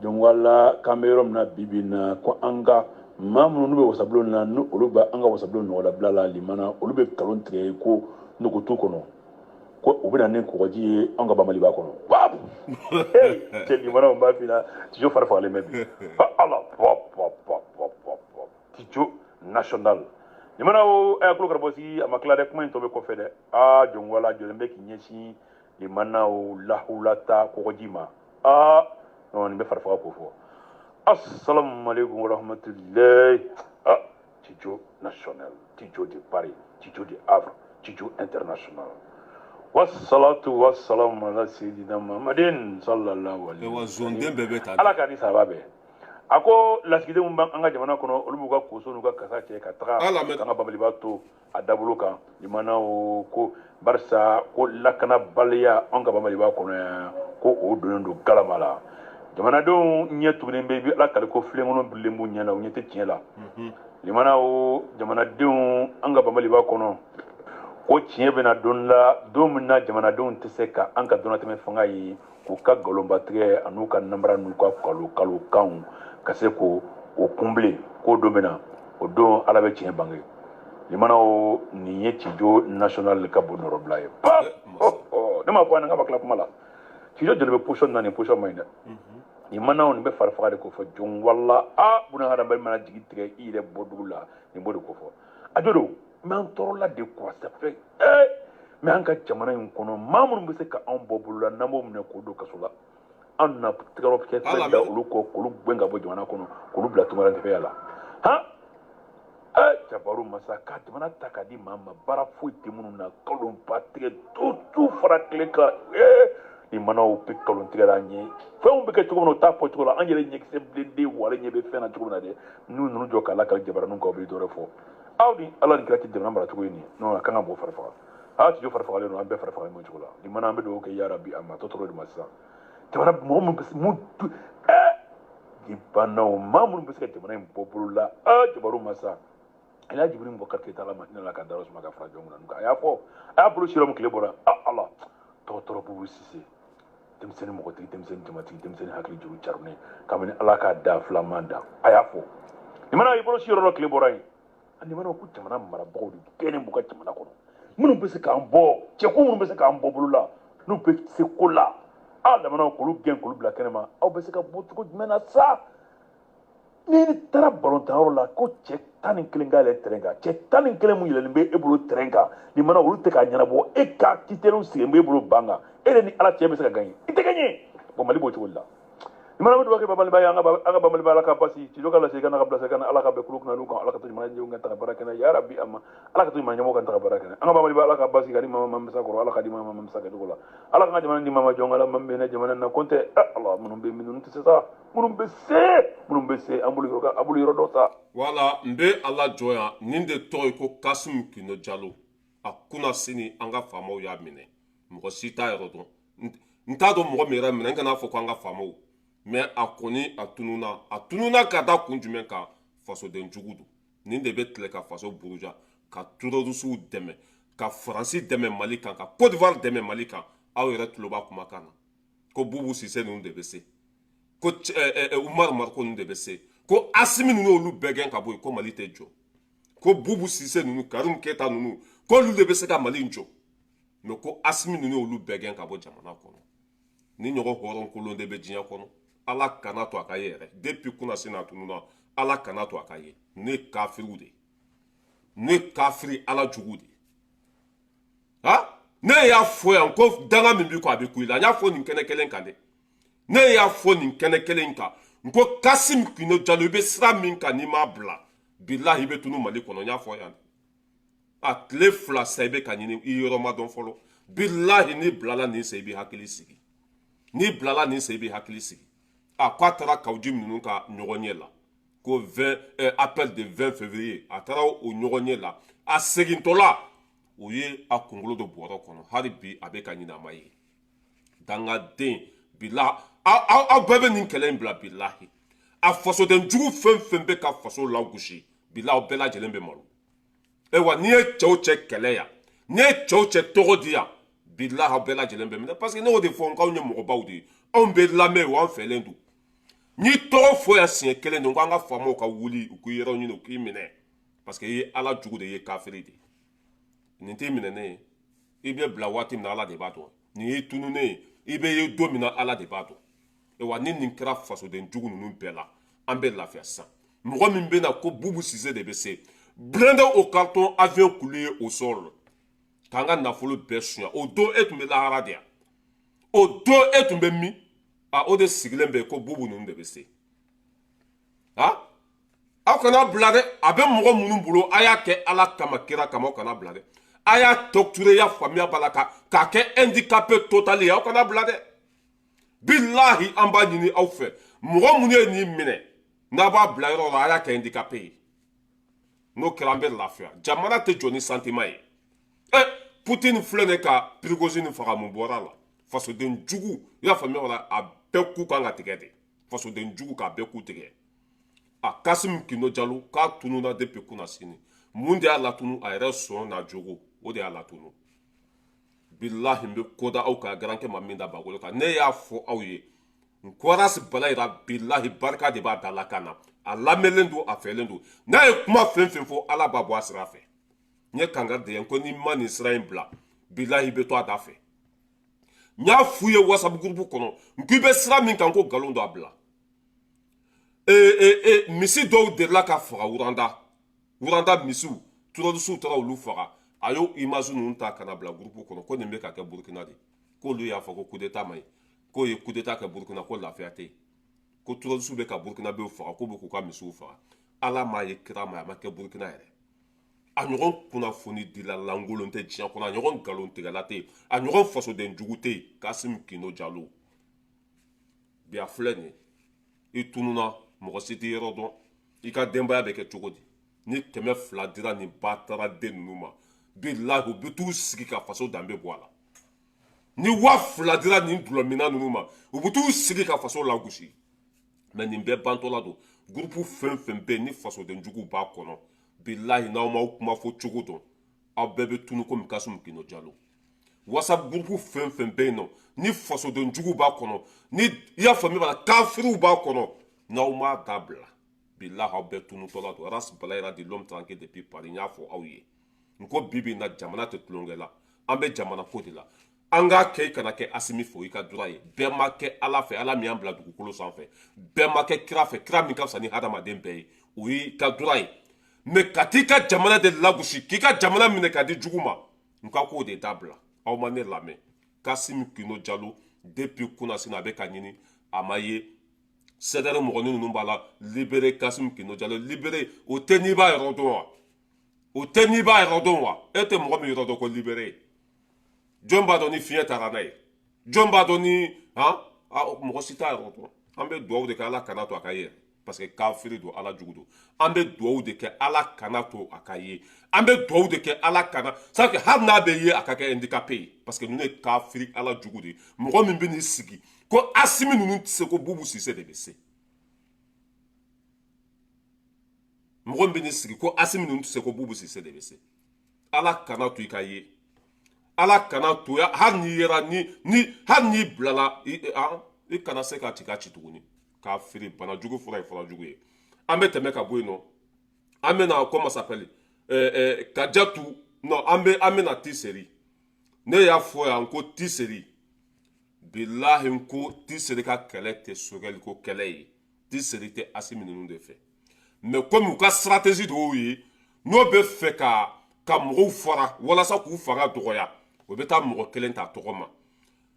jɔn wala k'an bɛ yɔrɔ min na bi na ko an ka maa minnu n'u bɛ wasabulon na ni olu bɛ an ka wasabulon nɔgɔlabila la limana olu bɛ nkalon tigɛ ko nugu t'u kɔnɔ ko u bɛ na ni kɔgɔji ye an ka Bamaliba kɔnɔ babu cɛ limanaw b'a f'i la Tijo fari fagalen bɛ bi ala Tijo national limanaw kulo karamɔgɔsigi a ma tila dɛ kuma in tɔ bɛ kɔfɛ dɛ jɔn wala jɔlen bɛ k'i ɲɛsin limanaw lahulata kɔgɔji ma non nin bɛ fari faga ko fɔ assalamu alaikum warahmatullahi Tijo national Tijo de Paris Tijo de Havre Tijo international wassalatu wassalamu ala sayyidina Muhammadin sallallahu alaihi wa sallam ala ka ni sahaba bɛɛ a ko lasigidenw b'an ka jamana kɔnɔ olu b'u ka koso n'u ka kasa cɛ ka taga an ka Bamaliba to a dabolo kan limanaw ko barisa ko lakanabaliya an ka Bamaliba kɔnɔ yan ko o donnen don galama la jamanadenw ɲɛ tugunnen bɛ i bɛ ala kali ko filenkɔnɔ bililen b'u ɲɛ la u ɲɛ tɛ tiɲɛ la limanaw jamanadenw an ka Bamaliba kɔnɔ ko tiɲɛ bɛna don la don min na jamanadenw tɛ se ka an ka dɔnnatɛmɛ fanga ye k'u ka nkalonbatigɛ an'u ka nanbara n'u ka kalokanw ka se k'o kunbile k'o don bɛna o don ala bɛ tiɲɛ bange limanaw nin ye Tijo national ka bon nɔrɔbila ye ne m'a fɔ an ka bakila kuma la Tijo joli bɛ position na nin position ma ɲi dɛ limanaw nin bɛ fari faga de ko fɔ jɔn wala buna hadamaden mana jigi tigɛ i yɛrɛ bɔ dugu la nin b'o de ko fɔ a jo don mais an tɔɔrɔla de quoi ça fait mais an ka jamana in kɔnɔ maa minnu bɛ se ka anw bɔ bolo la n'an b'o minɛ k'o don kaso la an na tigɛrɔ kɛ da olu kɔ k'olu gɛn ka bɔ jamana kɔnɔ k'olu bila tunkarantɛfɛya la jabaru masa ka jamana ta ka di maa ma baara foyi tɛ minnu na nkalonba tigɛ tu fara tile kan ni manaw bɛ nkalon tigɛra an ye fɛnw bɛ kɛ cogo min na o t'a fɔ cogo la an yɛrɛ ɲɛkisɛ bilennen wale ɲɛ bɛ fɛn na cogo min na dɛ n'u ninnu jɔ k'a la ka jabaraniw kan u bɛ dɔwɛrɛ fɔ aw ni ala ni kira tɛ jamana maracogo ye nin non a kan ka bɔ fari faga Tijo fari fagalen don an bɛɛ fari fagalen b'o cogo la nin mana an bɛ dugawu kɛ ya rabi a ma tɔtɔrɔ de ma sisan jamana mɔgɔ minnu bɛ se banaw maa minnu bɛ se ka jamana in bɔ bolo la jabaru masa a y'a jibiri bɔ kari keta la ma hinɛ la ka dara suma ka fara jɔn kunna a y'a fɔ a y'a bolo sira mu tile bɔra ala tɔgɔtɔrɔ bubu sise denmisɛnnin mɔgɔtigi denmisɛnnin jamatigi denmisɛnnin hakili juru carunen kabini ala k'a da filaman da a y'a fɔ nin mana i bolo siyɔrɔ la tile bɔra yen ani mana ko jamana marabagaw de bɛɛ ni b'u ka jamana kɔnɔ minnu bɛ se k'an bɔ cɛkun minnu bɛ se k'an bɔ bolo la n'u bɛ se ko la lamɛnnaw k'olu gɛn k'olu bila kɛnɛma aw bɛ se ka bɔ cogo jumɛn na sa ni taara balɔntanyɔrɔ la ko cɛ 11 ka yɛlɛ terrain kan cɛ 11 mun yɛlɛlen bɛ e bolo terrain kan nin mana olu tɛ k'a ɲɛnabɔ e ka titɛriw sigilen bɛ e bolo ban kan e de ni ala cɛ bɛ se ka gagner i tɛ gagner bon Mali b'o cogo de la nin mana bɛ dugawu kɛ Bamaliba ye an ka Bamaliba ala ka basi Tijo ka lasegin kana ka bila kana ala ka bɛn kulo kunna kan ala ka to jamana ɲɛmɔgɔ kan taga baara kɛnɛ ya rabi amma ala ka to jamana ɲɛmɔgɔ kan taga baara kɛnɛ an ka Bamaliba ala ka basi ka di mama mamisa kɔrɔ ala ka di mama mamisa kɛ cogo la ala ka jamana di mama jɔn ala man bɛ ne jamana na ko tɛ ala minnu bɛ minnu tɛ se sa minnu bɛ se an bolo yɔrɔ dɔ sa wala n bɛ ala jɔ yan nin de tɔgɔ ye ko Kasimu Kino Jalo a kunna sini an ka faamaw y'a minɛ mɔgɔ si t'a yɔrɔ dɔn n t'a dɔn mɔgɔ min yɛrɛ minɛ n kana fɔ ko an ka faamaw mais a kɔni a tununa ka da kun jumɛn kan fasoden jugu don nin de bɛ tile ka faso buruja ka terrorisiw dɛmɛ ka faransi dɛmɛ mali kan ka Côte d'Ivoire dɛmɛ mali kan aw yɛrɛ tulo b'a kumakan na ko bubu sise ninnu de bɛ se ko Umaru Mariko ninnu de bɛ se ko Asimi ninnu olu bɛɛ gɛn ka bɔ yen ko mali tɛ jɔ ko bubu sise ninnu Karim Keita ninnu k'olu de bɛ se ka mali jɔ mais ko Asimi ninnu olu bɛɛ gɛn ka bɔ jamana kɔnɔ ni ɲɔgɔn hɔrɔn kolon de bɛ diɲɛ kɔnɔ ala kana to a ka ye yɛrɛ depuis kunasini a tununa ala kana to a ka ye ne kafiriw de ne kafiri ala jugu de ha ne y'a fɔ yan ko danga min bi ko a bɛ ku i la n y'a fɔ nin kɛnɛ kelen kan dɛ ne y'a fɔ nin kɛnɛ kelen kan n ko Kasim Kino Jalo i bɛ sira min kan n'i m'a bila bilahi i bɛ tunu mali kɔnɔ n y'a fɔ yan a tile fila sa i bɛ ka ɲini i yɔrɔ ma dɔn fɔlɔ bilahi n'i bilala nin sen i bɛ hakili sigi n'i bilala nin sen i bɛ hakili sigi a ko a taara kawuji ninnu ka ɲɔgɔn ɲɛ la ko 20 appel de 20 février a taara o ɲɔgɔn ɲɛ la a segintɔla o ye a kunkolo don bɔrɔ kɔnɔ hali bi a bɛ ka ɲinɛ a ma ye dangaden bilahi aw bɛɛ bɛ nin kɛlɛ in bila bilahi a fasoden jugu fɛn fɛn bɛ ka faso lagosi bilahi aw bɛɛ lajɛlen bɛ malo wa n'i ye cɛw cɛ kɛlɛ yan n'i ye cɛw cɛ tɔgɔ di yan bilahi aw bɛɛ lajɛlen bɛ minɛ parce que ne y'o de fɔ nkaw ye mɔgɔbaw de ye anw bɛ lamɛn wa an fɛlen don n'i tɔgɔ fɔ yan siɲɛ kelen don ko an ka faamaw ka wuli u k'i yɛrɛ ɲini u k'i minɛ parce que i ye ala jugu de ye kafiri de nin t'i minɛ ne ye i bɛ bila waati min na ala de b'a dɔn nin y'i tununen ye i bɛ ye don min na ala de b'a dɔn wa ni nin kɛra fasoden jugu ninnu bɛɛ la an bɛ lafiya sisan mɔgɔ min bɛ na ko bubu sise de bɛ se blindé au carton avion coulé au sol k'an ka nafolo bɛɛ suɲɛ o don e tun bɛ lahara de yan o don e tun bɛ min o de sigilen bɛ ko bubu ninnu de bɛ se aw kana bila dɛ a bɛ mɔgɔ minnu bolo a y'a kɛ ala kama kira kama aw kana bila dɛ a y'a torturé ya faamuya b'a la k'a kɛ handicapé total ye aw kana bila dɛ bilahi an b'a ɲini aw fɛ mɔgɔ minnu ye nin minɛ n'a b'a bila yɔrɔ la a y'a kɛ handicapé ye n'o kɛra an bɛ lafiya jamana tɛ jɔ ni sentiment ye Poutine filɛ ne ka Prigozhin faga mun bɔra la fasoden jugu i y'a faamuya wala a bɛɛ ku kan ka tigɛ de fasoden jugu k'a bɛɛ ku tigɛ Kasim Kino Jalo k'a tununa depuis kunasini mun de y'a latunu a yɛrɛ sɔn n'a jogo o de y'a latunu bilahi n bɛ koda aw ka garankɛ ma min da bagolo kan ne y'a fɔ aw ye n kɔrasi bala yira bilahi barika de b'a da la kan na a lamɛnlen don a fɛlen don n'a ye kuma fɛn fɛn fɔ ala b'a bɔ a sira fɛ n ye kangari de ye ko n'i ma nin sira in bila bilahi i bɛ to a da fɛ n y'a f'u ye whatsapp groupe kɔnɔ n k'i bɛ sira min kan ko nkalon dɔ a bila misi dɔw delila ka faga wuranda misiw terrorisiw taara olu faga a y'o image ninnu ta kana bila groupe kɔnɔ ko nin bɛ ka kɛ burukina de k'olu y'a fɔ ko coup d'état ma ɲi k'o ye coup d'état kɛ burukina ko lafiya tɛ yen ko terrorisiw bɛ ka burukina bɛɛ faga k'u bɛ k'u ka misiw faga ala m'a ye kira ma ye a ma kɛ burukina yɛrɛ a ɲɔgɔn kunnafoni dila lankolon tɛ diɲɛ kɔnɔ a ɲɔgɔn nkalon tigɛla tɛ yen a ɲɔgɔn fasoden jugu tɛ yen Kasim Kino Jalo bi a filɛ nin ye i tununa mɔgɔ si tɛ yɔrɔ dɔn i ka denbaya bɛ kɛ cogo di ni 200 dira nin ba taara den ninnu ma bilahi u bɛ t'u sigi ka faso danbe bɔ a la ni 1000 dira nin dulɔmina ninnu ma u bɛ t'u sigi ka faso lagosi mɛ nin bɛɛ bantɔla don groupe fɛn fɛn bɛ yen ni fasoden jugu b'a kɔnɔ bilahi n'aw m'aw kuma fɔ cogo dɔn aw bɛɛ bɛ tunu komi Kasim Kino Jalo whatsapp groupe fɛn fɛn bɛ yen nɔ ni fasoden jugu b'a kɔnɔ ni i y'a faamuya b'a la kafiriw b'a kɔnɔ n'aw m'a dabila bilahi aw bɛɛ tunutɔla don ras balayira de l'homme tranquille depuis Paris n y'a fɔ aw ye n ko bibi in na jamana tɛ tulonkɛ la an bɛ jamana ko de la an k'a kɛ i kana kɛ Asimi fo i ka dura ye bɛɛ ma kɛ ala fɛ ala min y'an bila dugukolo sanfɛ bɛɛ ma kɛ kira fɛ kira min ka fisa ni hadamaden bɛɛ ye o y'i ka dura ye mɛ ka t'i ka jamana de lagosi k'i ka jamana minɛ k'a di jugu ma n ka k'o de dabila aw ma ne lamɛn Kasim Kino Jalo depuis kunasini a bɛ ka ɲini a ma ye CDR mɔgɔnin ninnu b'a la libéré Kasim Kino Jalo libéré o tɛ n'i b'a yɔrɔ dɔn wa o tɛ n'i b'a yɔrɔ dɔn wa e tɛ mɔgɔ min yɔrɔ dɔn ko libéré jɔn b'a dɔn ni fiɲɛ taara n'a ye jɔn b'a dɔn ni mɔgɔ si t'a yɔrɔ dɔn an bɛ dugawu de kɛ ala kana to a ka ye parce que kafiri do ala jugu do an bɛ duwawu de kɛ ala kana to a ka ye an bɛ duwawu de kɛ ala kana c'est que hali n'a bɛ ye a ka kɛ handicapé ye parce que ninnu ye kafiri ala jugu de ye mɔgɔ min bɛ n'i sigi ko Asimi ninnu tɛ se ko Bubu Sise de bɛ se mɔgɔ min bɛ n'i sigi ko Asimi ninnu tɛ se ko Bubu Sise de bɛ se ala kana to i ka ye ala kana to ya hali n'i yera hali n'i bilala i kana se k'a ci k'a ci tuguni k'a feere bana jugu fura ye fura jugu ye an bɛ tɛmɛ ka bɔ yen nɔ an bɛ na comment s'appelle Kajatu non an bɛ na Tiseri ne y'a fɔ yan ko Tiseri bilahi n ko Tiseri ka kɛlɛ tɛ Sogɛli ko kɛlɛ ye Tiseri tɛ Asimi ninnu de fɛ mais comme u ka stratégie de y'o ye n'o bɛ fɛ ka mɔgɔw fara walasa k'u fanga dɔgɔya o bɛ taa mɔgɔ kelen ta tɔgɔ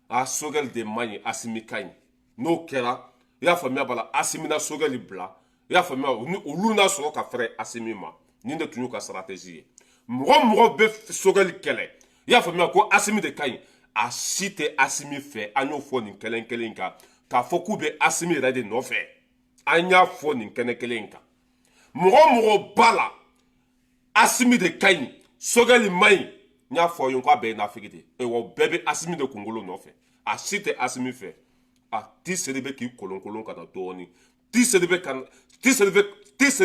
ma Sogɛli de man ɲi Asimi ka ɲi n'o kɛra i y'a faamuya bala Asimi na Sogɛli bila i y'a faamuya olu n'a sɔrɔ ka fɛrɛ Asimi ma nin de tun y'u ka stratégie ye mɔgɔ bɛ Sogɛli kɛlɛ i y'a faamuya ko Asimi de ka ɲi a si tɛ Asimi fɛ an y'o fɔ nin kelen kelen kan k'a fɔ k'u bɛ Asimi yɛrɛ de nɔfɛ an y'a fɔ nin kɛnɛ kelen kan mɔgɔ b'a la Asimi de ka ɲi Sogɛli man ɲi n y'a fɔ ye k'a bɛɛ ye nafigi de ye wa bɛɛ bɛ Asimi de kunkolo nɔfɛ a si tɛ Asimi fɛ Tiseri bɛ k'i kolonkolon ka na dɔɔnin Tiseri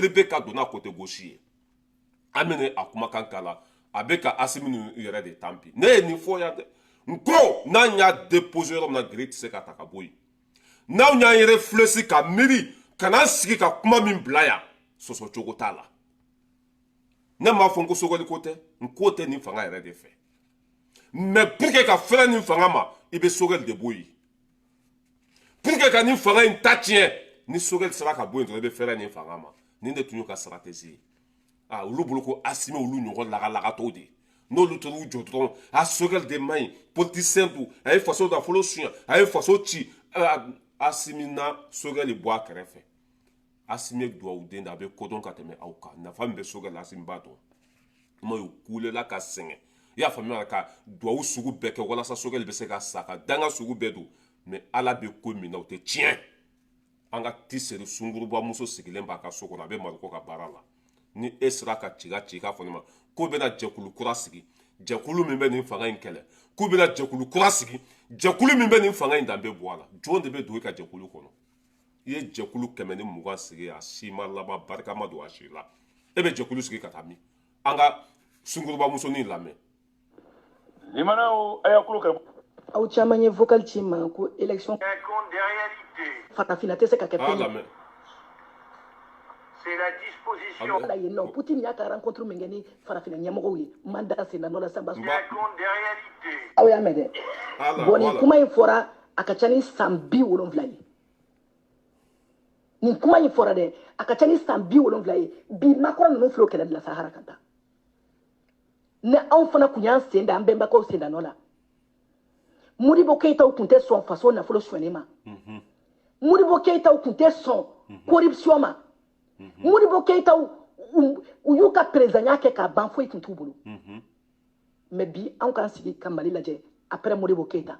bɛ ka donna côté gauche ye an bɛ a kumakan k'a la a bɛ ka Asimi yɛrɛ de tanpi ne ye nin fɔ yan dɛ n ko n'an y'a déposé yɔrɔ min na gere tɛ se ka ta ka bɔ yen n'anw y'an yɛrɛ filɛsi ka miiri ka n'an sigi ka kuma min bila yan sɔsɔ cogo t'a la ne m'a fɔ n ko Sogɛli ko tɛ n ko tɛ nin fanga yɛrɛ de fɛ mais pour que ka fɛrɛ nin fanga ma i bɛ Sogɛli de bɔ yen pour que ka nin fanga in ta tiɲɛ ni Sogɛli sera ka bɔ yen dɔrɔn i bɛ fɛrɛ nin fanga ma nin de tun y'u ka stratégie ye olu bolo ko Asimi olu ɲɔgɔn lagalagatɔw de n'olu tor'u jɔ dɔrɔn Sogɛli de man ɲi politicien don a ye faso nafolo suɲɛ a ye faso ci Asimi na Sogɛli bɔ a kɛrɛfɛ Asimi ye duwawuden de a bɛ kodɔn ka tɛmɛ aw kan nafa min bɛ Sogɛli Asimi b'a dɔn kuma y'u kulela ka sɛgɛn i y'a faamuya ka duwawu sugu bɛɛ kɛ walasa Sogɛli bɛ se ka sa ka danga sugu bɛɛ don mais ala bɛ ko min na o tɛ tiɲɛ an ka Tiseri sunguruba muso sigilen b'a ka so kɔnɔ a bɛ Mariko ka baara la ni e sera ka ci ka fɔ ne ma ko bɛna jɛkulu kura sigi jɛkulu min bɛ nin fanga in kɛlɛ k'u bɛna jɛkulu kura sigi jɛkulu min bɛ nin fanga in dan bɛ bɔ a la jɔn de bɛ don i ka jɛkulu kɔnɔ i ye jɛkulu 120 sigi a si ma laban barika ma don a si la e bɛ jɛkulu sigi ka taa min an ka sunguruba musonin lamɛn limanaw a y'a kulo kɛ aw caman ye vocal ci ma ko élection fatafina tɛ se ka kɛ fɛn c'est la disposition. ala ye non Poutine y'a ka rencontre min kɛ ni farafina ɲɛmɔgɔw ye mandat sen na nɔ la sanba aw y'a mɛn dɛ bon nin kuma in fɔra a ka ca ni san 70 ye nin kuma in fɔra dɛ a ka ca ni san 70 ye bi makɔrɔ ninnu filɛ o kɛlɛ de la Sahara kan tan ne anw fana kun y'an sen da an bɛnbakɛw sen da nɔ la Modibo Keïtaw tun tɛ sɔn faso nafolo suɲɛni ma Modibo Keïtaw tun tɛ sɔn corruption ma Modibo Keïtaw u y'u ka présidenya kɛ k'a ban foyi tun t'u bolo mais bi anw k'an sigi ka Mali lajɛ après Modibo Keïta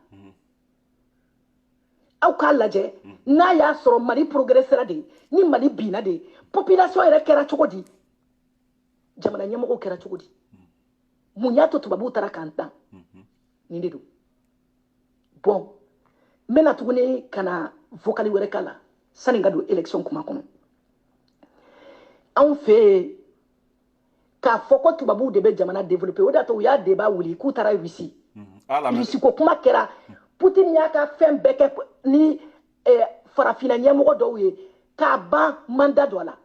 aw k'a lajɛ n'a y'a sɔrɔ Mali progressera de ni Mali binna de population yɛrɛ kɛra cogo di jamana ɲɛmɔgɔw kɛra cogo di mun y'a to tubabuw taara k'an tan nin de don bon n bɛna tuguni ka na vocali wɛrɛ k'a la sani n ka don élection kuma kɔnɔ anw fɛ yen k'a fɔ ko tubabuw de bɛ jamana développer o de y'a to u y'a débat wuli k'u taara Russie Russie ko kuma kɛra Poutine y'a ka fɛn bɛɛ kɛ ni farafina ɲɛmɔgɔ dɔw ye k'a ban mandat dɔ la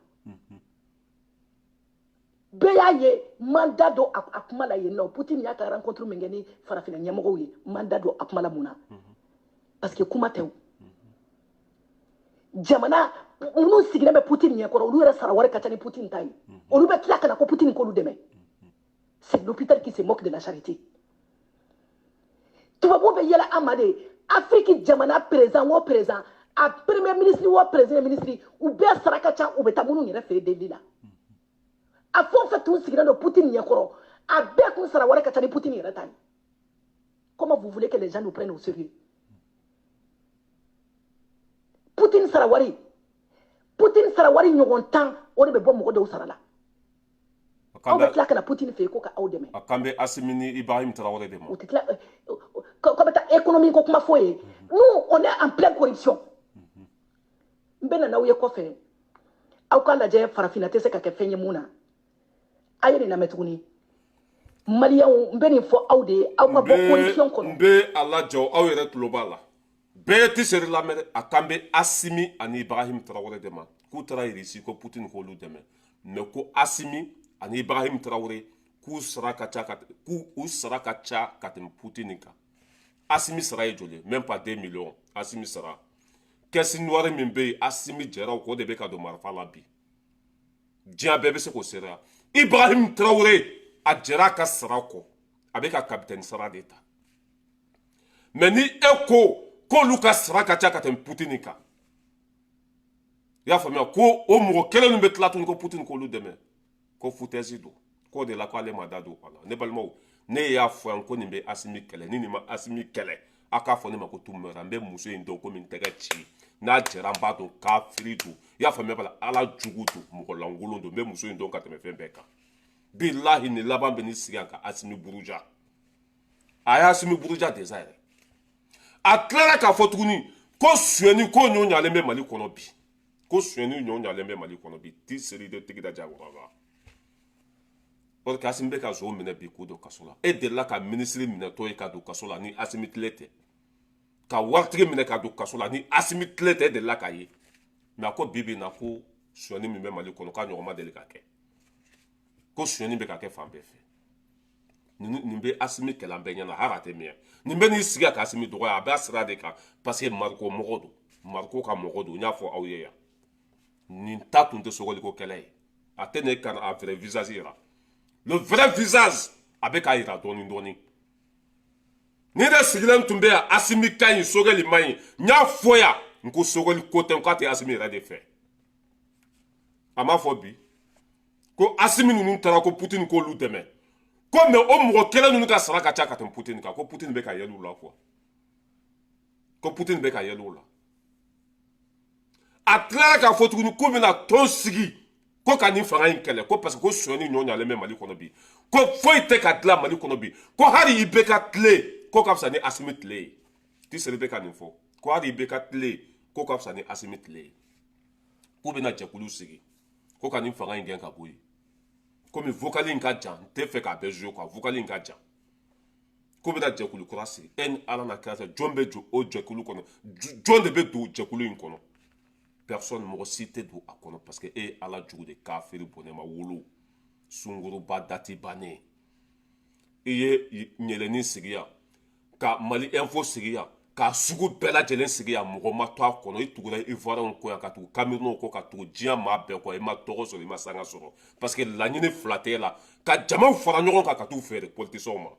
bɛɛ y'a ye mandat dɔ a kuma la yen nɔ Poutine y'a ka rencontre min kɛ ni farafina ɲɛmɔgɔw ye mandat dɔ a kuma la mun na parce que kuma tɛ o jamana olu sigilen bɛ Poutine ɲɛkɔrɔ olu yɛrɛ sara wari ka ca ni Poutine ta ye olu bɛ tila ka na ko Poutine k'olu dɛmɛ c'est l'hôpital qui se moque de la charité tubabu bɛ yɛlɛ an ma de Afrique jamana président o président a premier ministre o président ministre u bɛɛ sara ka ca u bɛ taa minnu yɛrɛ fɛ yen delili la a fɛn o fɛn tun sigilen don Poutine ɲɛkɔrɔ a bɛɛ kun sara wari ka ca ni Poutine yɛrɛ ta ye comment vous voulez que les gens nous prennent au sérieux Poutine sara wari Poutine sara wari ɲɔgɔn 10 o de bɛ bɔ mɔgɔ dɔw sara la aw bɛ tila ka na Poutine fɛ ko ka aw dɛmɛ a kan bɛ Assimi ni Ibrahim Traoré de ma o tɛ tila ko bɛ taa économie ko kuma fɔ ye nous on est en pleine corruption n bɛ na n'aw ye kɔfɛ aw ka lajɛ farafinna tɛ se ka kɛ fɛn ye mun na a ye nin lamɛn tuguni Maliyɛnw n bɛ nin fɔ aw de ye aw ka bɔ corruption kɔnɔ n bɛ a lajɔ aw yɛrɛ tulo b'a la bɛɛ tɛ seri lamɛn dɛ a kan bɛ Assimi ani Ibrahim Traoré de ma k'u taara irisi ko Poutine k'olu dɛmɛ mais ko Assimi ani Ibrahim Traoré k'u sara ka ca ka tɛmɛ Poutine kan Assimi sara ye joli même pas 2 millions Assimi sara caisse noire min bɛ yen Assimi jɛra k'o de bɛ ka don marifa la bi diɲɛ bɛɛ bɛ se k'o sereya Ibrahim Traoré a jɛra ka sara kɔ a bɛ ka capitaine sara de ta mais ni e ko k'olu ka sara ka ca ka tɛmɛ Poutine kan i y'a faamuya ko o mɔgɔ kelen min bɛ tila tuguni ko Poutine k'olu dɛmɛ ko foutaise don k'o de la k'ale ma da don a la ne balimaw ne y'a fɔ yan ko nin bɛ Assimi kɛlɛ ni nin ma Assimi kɛlɛ a k'a fɔ ne ma ko Tumera n bɛ muso in dɔn komi n tɛgɛ ci n'a jɛra n b'a dɔn kafiri don i y'a faamuya bala ala jugu don mɔgɔ lankolon don n bɛ muso in dɔn ka tɛmɛ fɛn bɛɛ kan bilahi nin laban bɛ ni sigi yan ka Assimi buruja a y'a Assimi buruja deza yɛrɛ a tilara k'a fɔ tuguni ko suyɛni ko ɲɔ ɲalen bɛ Mali kɔnɔ bi ko suyɛni ɲɔ ɲalen bɛ Mali kɔnɔ bi ti seri de tigi da jagora parce que Assimi bɛ ka zo minɛ bi k'o don kaso la e delila ka ministre minɛtɔ ye ka don kaso la ni Assimi tile tɛ ka waritigi minɛ ka don kaso la ni Assimi tile tɛ e delila k'a ye mais a ko bi bi in na ko suyɛni min bɛ Mali kɔnɔ k'a ɲɔgɔn ma deli ka kɛ ko suyɛni bɛ ka kɛ fan bɛɛ fɛ nin bɛ Assimi kɛlɛ an bɛɛ ɲɛna hali a tɛ mɛn nin bɛ n'i sigi ka Assimi dɔgɔya a bɛ a sira de kan parce que Mariko mɔgɔ don Mariko ka mɔgɔ don n y'a fɔ aw ye yan nin ta tun tɛ sogoliko kɛlɛ ye a tɛ ne kan a vrai visage yira le vrai visage a bɛ k'a yira dɔɔni dɔɔni ni de sigilen tun bɛ yan Assimi ka ɲi Sogɛli man ɲi n y'a fɔ yan n ko Sogɛli ko tɛ n k'a tɛ Assimi yɛrɛ de fɛ a m'a fɔ bi ko Assimi ninnu taara ko Poutine k'olu dɛmɛ ko mais o mɔgɔ kelen ninnu ka sara ka ca ka tɛmɛ Poutine kan ko Poutine bɛ ka yɛlɛ u la quoi ko Poutine bɛ ka yɛlɛ u la a tilara k'a fɔ tuguni k'u bɛna tɔn sigi ko ka nin fanga in kɛlɛ ko parce que ko suyɛni ɲɔ ɲalen bɛ Mali kɔnɔ bi ko foyi tɛ ka dilan Mali kɔnɔ bi ko hali i bɛ ka tile ko ka fisa ni Assimi tile ye ti seri bɛ ka nin fɔ ko hali i bɛ ka tile ko ka fisa ni Assimi tile ye k'u bɛna jɛkulu sigi ko ka nin fanga in gɛn ka bɔ yen komi vocal in ka jan n tɛ fɛ k'a bɛɛ jouer quoi vocal in ka jan k'u bɛna jɛkulu kura sigi e ni Ala na kira cɛ jɔn bɛ jɔ o jɛkulu kɔnɔ jɔn de bɛ don jɛkulu in kɔnɔ personne mɔgɔ si tɛ don a kɔnɔ parce que e ye Ala jugu de kafiri bɔnɛ ma wolo sunguruba dati bannen i ye ɲɛlɛni sigi yan ka Mali info sigi yan ka sugu bɛɛ lajɛlen sigi yan mɔgɔ ma to a kɔnɔ i tugura Ivoiriyɛnw kɔ yan ka tugu Camerounɛw kɔ ka tugu diɲɛ maa bɛɛ kɔ i ma tɔgɔ sɔrɔ i ma sanga sɔrɔ parce que laɲini fila tɛ la ka jamaw fara ɲɔgɔn kan ka t'u feere politiciens ma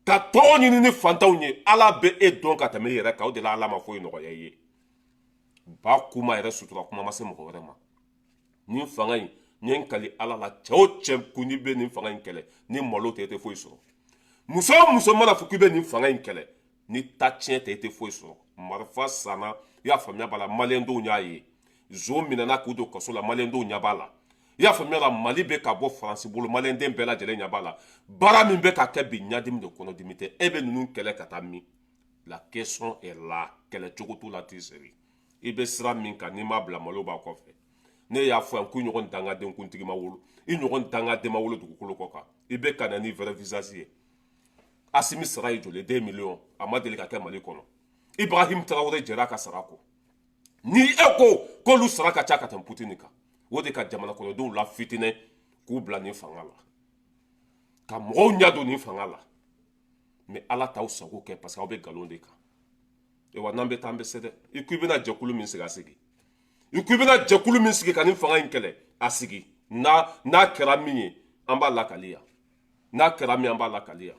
ka tɔgɔ ɲini ni fantanw ye Ala bɛ e dɔn ka tɛmɛ i yɛrɛ kan o de la Ala ma foyi nɔgɔya i ye ba kuma yɛrɛ sutura kuma ma se mɔgɔ wɛrɛ ma nin fanga in n ye n kali Ala la cɛ o cɛ ko n'i bɛ nin fanga in kɛlɛ ni malo tɛ e tɛ foyi sɔrɔ muso o muso mana fɔ k'i bɛ nin fanga in kɛlɛ ni ta tiɲɛ tɛ e tɛ foyi sɔrɔ marifa sanna i y'a faamuya b'a la maliyɛn dɔw y'a ye zo minɛna k'u don kaso la maliyɛn dɔw ɲɛ b'a la i y'a faamuya la Mali bɛ ka bɔ Faransi bolo maliyɛn den bɛɛ lajɛlen ɲɛ b'a la baara min bɛ ka kɛ bi ɲadimi de kɔnɔdimi tɛ e bɛ ninnu kɛlɛ ka taa min la question est là kɛlɛ cogo t'u la t'i seri i bɛ sira min kan n'i m'a bila malo b'a kɔfɛ ne y'a fɔ yan k'u ɲɔgɔn dangaden kuntigi ma wolo i ɲɔgɔn dangaden ma wolo dugukolo kɔ kan i bɛ ka na ni vrai visage ye Assimi sara ye joli 2 millions a ma deli ka kɛ Mali kɔnɔ Ibrahim Traoré jɛra ka sara kɔ ni e ko k'olu sara ka ca ka tɛmɛ Poutine kan o de ka jamana kɔnɔdenw la fitinɛ k'u bila nin fanga la ka mɔgɔw ɲɛ don nin fanga la mais Ala t'aw sago kɛ parce que aw bɛ nkalon de kan wa n'an bɛ taa an bɛ se dɛ i ko i bɛna jɛkulu min sigi a sigi i ko i bɛna jɛkulu min sigi ka nin fanga in kɛlɛ a sigi n'a kɛra min ye an b'a lakali yan n'a kɛra min an b'a lakali yan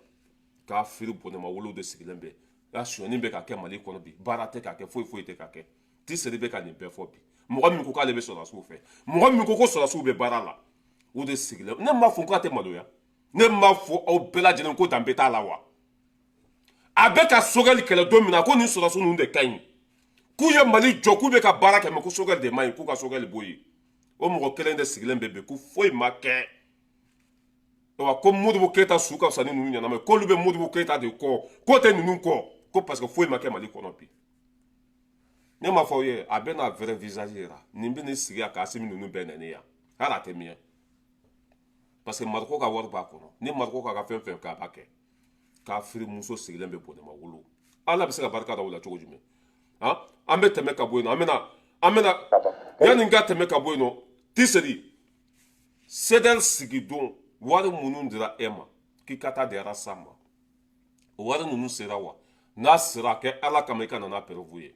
k'a firi bɔnɛma wolo de sigilen bɛ a suyɛni bɛ ka kɛ Mali kɔnɔ bi baara tɛ ka kɛ foyi foyi tɛ ka kɛ ti seri bɛ ka nin bɛɛ fɔ bi mɔgɔ min ko k'ale bɛ sɔrɔdasiw fɛ mɔgɔ min ko sɔrɔdasiw bɛ baara la o de sigilen ne m'a fɔ k'a tɛ maloya ne m'a fɔ aw bɛɛ lajɛlen ko danbe t'a la wa a bɛ ka Sogɛli kɛlɛ don min na ko nin sɔrɔdasiw ninnu de ka ɲi k'u ye Mali jɔ k'u bɛ ka baara kɛ mais ko Sogɛl de man ɲi k'u ka Sogɛl bɔ yen o mɔgɔ kelen de sigilen bɛ ko foyi ma kɛ wa ko Modibo Keyita su ka fisa ni ninnu ɲɛna mais k'olu bɛ Modibo Keyita de kɔ k'o tɛ ninnu kɔ ko parce que foyi ma kɛ Mali kɔnɔ bi ne m'a fɔ aw ye a bɛ na vrai visage yira nin bɛ nin sigi yan ka Asimi ninnu bɛɛ nɛni yan hali a tɛ miyɛn parce que Mariko ka wari b'a kɔnɔ ni Mariko ka fɛn fɛn kɛ a b'a kɛ k'a firi muso sigilen bɛ Bonema wolo Ala bɛ se ka barika da o la cogo jumɛn an bɛ tɛmɛ ka bɔ yen nɔ an bɛna yanni n ka tɛmɛ ka bɔ yen nɔ Tiseri CDL sigidon wari minnu dira e ma k'i ka taa diyara sa ma o wari ninnu sera wa n'a sera kɛ Ala kama i ka nana pɛrɛvu ye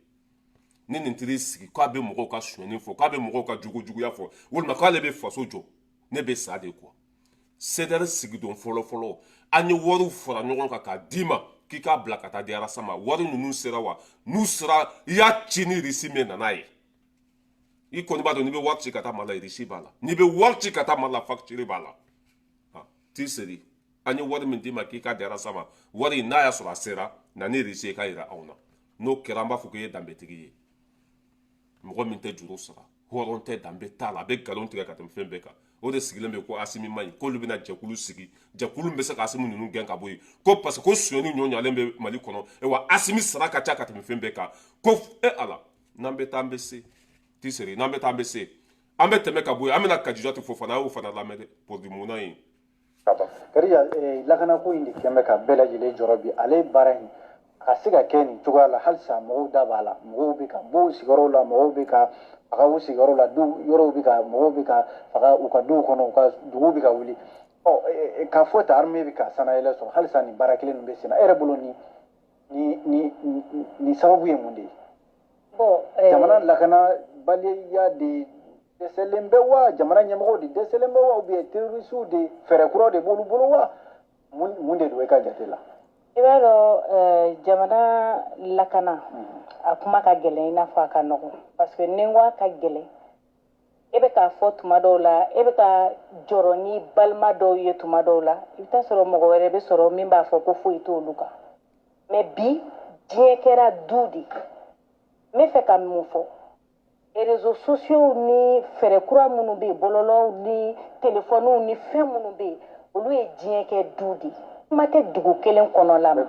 ni nin tiri sigi k'a bɛ mɔgɔw ka sonyani fɔ k'a bɛ mɔgɔw ka juguya fɔ walima k'ale bɛ faso jɔ ne bɛ sa de quoi CDL sigidon fɔlɔ an ye wariw fara ɲɔgɔn kan k'a d'i ma k'i k'a bila ka taa diyara sa ma wari ninnu sera wa n'u sera i y'a ci ni risi min nana ye i kɔni b'a dɔn n'i bɛ wari ci ka taa Mali la risi b'a la n'i bɛ wari ci ka taa Mali la facture b'a la Tiseri an ye wari min d'i ma k'i ka diyara sa ma wari n'a y'a sɔrɔ a sera na ni risi ye k'a yira anw na n'o kɛra an b'a fɔ k'i ye danbetigi ye mɔgɔ min tɛ juru sara hɔrɔn tɛ danbe t'a la a bɛ nkalon tigɛ ka tɛmɛ fɛn bɛɛ kan o de sigilen bɛ ko Asimi man ɲi k'olu bɛna jɛkulu sigi jɛkulu min bɛ se ka Asimi ninnu gɛn ka bɔ yen ko parce que ko sonyani ɲɔɲalen bɛ Mali kɔnɔ wa Asimi sara ka ca ka tɛmɛ fɛn bɛɛ kan ko Ala n'an bɛ taa an bɛ se Tiseri n'an bɛ taa an bɛ se an bɛ tɛmɛ ka bɔ yen an bɛna Kajijatu Fofana a y'o fana lamɛn dɛ pour du mun na yen Kariya lakanako in de kɛn bɛ ka bɛɛ lajɛlen jɔrɔ bi ale baara in a ka se ka kɛ nin cogoya la halisa mɔgɔw da b'a la mɔgɔw bɛ ka bɔ u sigiyɔrɔw la mɔgɔw bɛ ka faga u sigiyɔrɔw la yɔrɔw bɛ ka mɔgɔw bɛ ka faga u ka duw kɔnɔ u ka duguw bɛ ka wuli k'a fɔ ta armée bɛ ka sanayɛlɛ sɔrɔ halisa nin baara kelen ninnu bɛ sen na e yɛrɛ bolo ni sababu ye mun de ye jamana lakanabaliya de dɛsɛlen bɛ wa jamana ɲɛmɔgɔw de dɛsɛlen bɛ wa ou bien terroristes de fɛɛrɛ kuraw de b'olu bolo wa mun de don e ka jate la i b'a dɔn jamana lakana a kuma ka gɛlɛn i n'a fɔ a ka nɔgɔn parce que ni n ko a ka gɛlɛn e bɛ k'a fɔ tuma dɔw la e bɛ ka jɔrɔ ni balima dɔw ye tuma dɔw la i bɛ taa sɔrɔ mɔgɔ wɛrɛ bɛ sɔrɔ min b'a fɔ ko foyi t'olu kan mais bi diɲɛ kɛra du de n bɛ fɛ ka mun fɔ réseaux sociaux ni fɛɛrɛ kura minnu bɛ yen bɔlɔlɔw ni téléphoniw ni fɛn minnu bɛ yen olu ye diɲɛ kɛ du de kuma tɛ dugu kelen kɔnɔla ma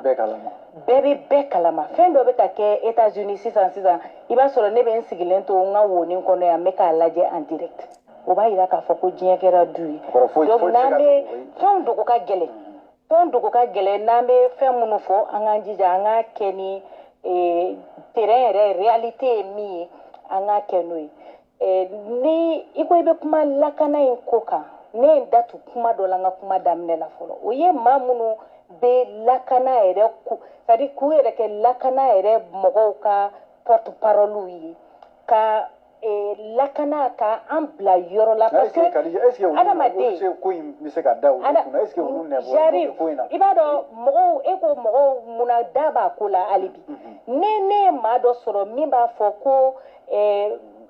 bɛɛ bɛ bɛɛ kalama fɛn dɔ bɛ ka kɛ États-Unis sisan i b'a sɔrɔ ne bɛ n sigilen to n ka woni kɔnɔ yan n bɛ k'a lajɛ en direct o b'a yira k'a fɔ ko diɲɛ kɛra du ye donc n'an bɛ fɛnw dogo ka gɛlɛn n'an bɛ fɛn minnu fɔ an k'an jija an k'a kɛ ni terrain yɛrɛ réalité ye min ye an k'a kɛ n'o ye ni i ko i bɛ kuma lakana in ko kan ne ye n da tu kuma dɔ la n ka kuma daminɛ la fɔlɔ o ye maa minnu bɛ lakana yɛrɛ c'est à dire k'u yɛrɛ kɛ lakana yɛrɛ mɔgɔw ka porte parole ye ka lakana ka an bila yɔrɔ la parce que adamaden Jarif i b'a dɔn mɔgɔw e ko mɔgɔw munna da b'a ko la hali bi ne ye maa dɔ sɔrɔ min b'a fɔ ko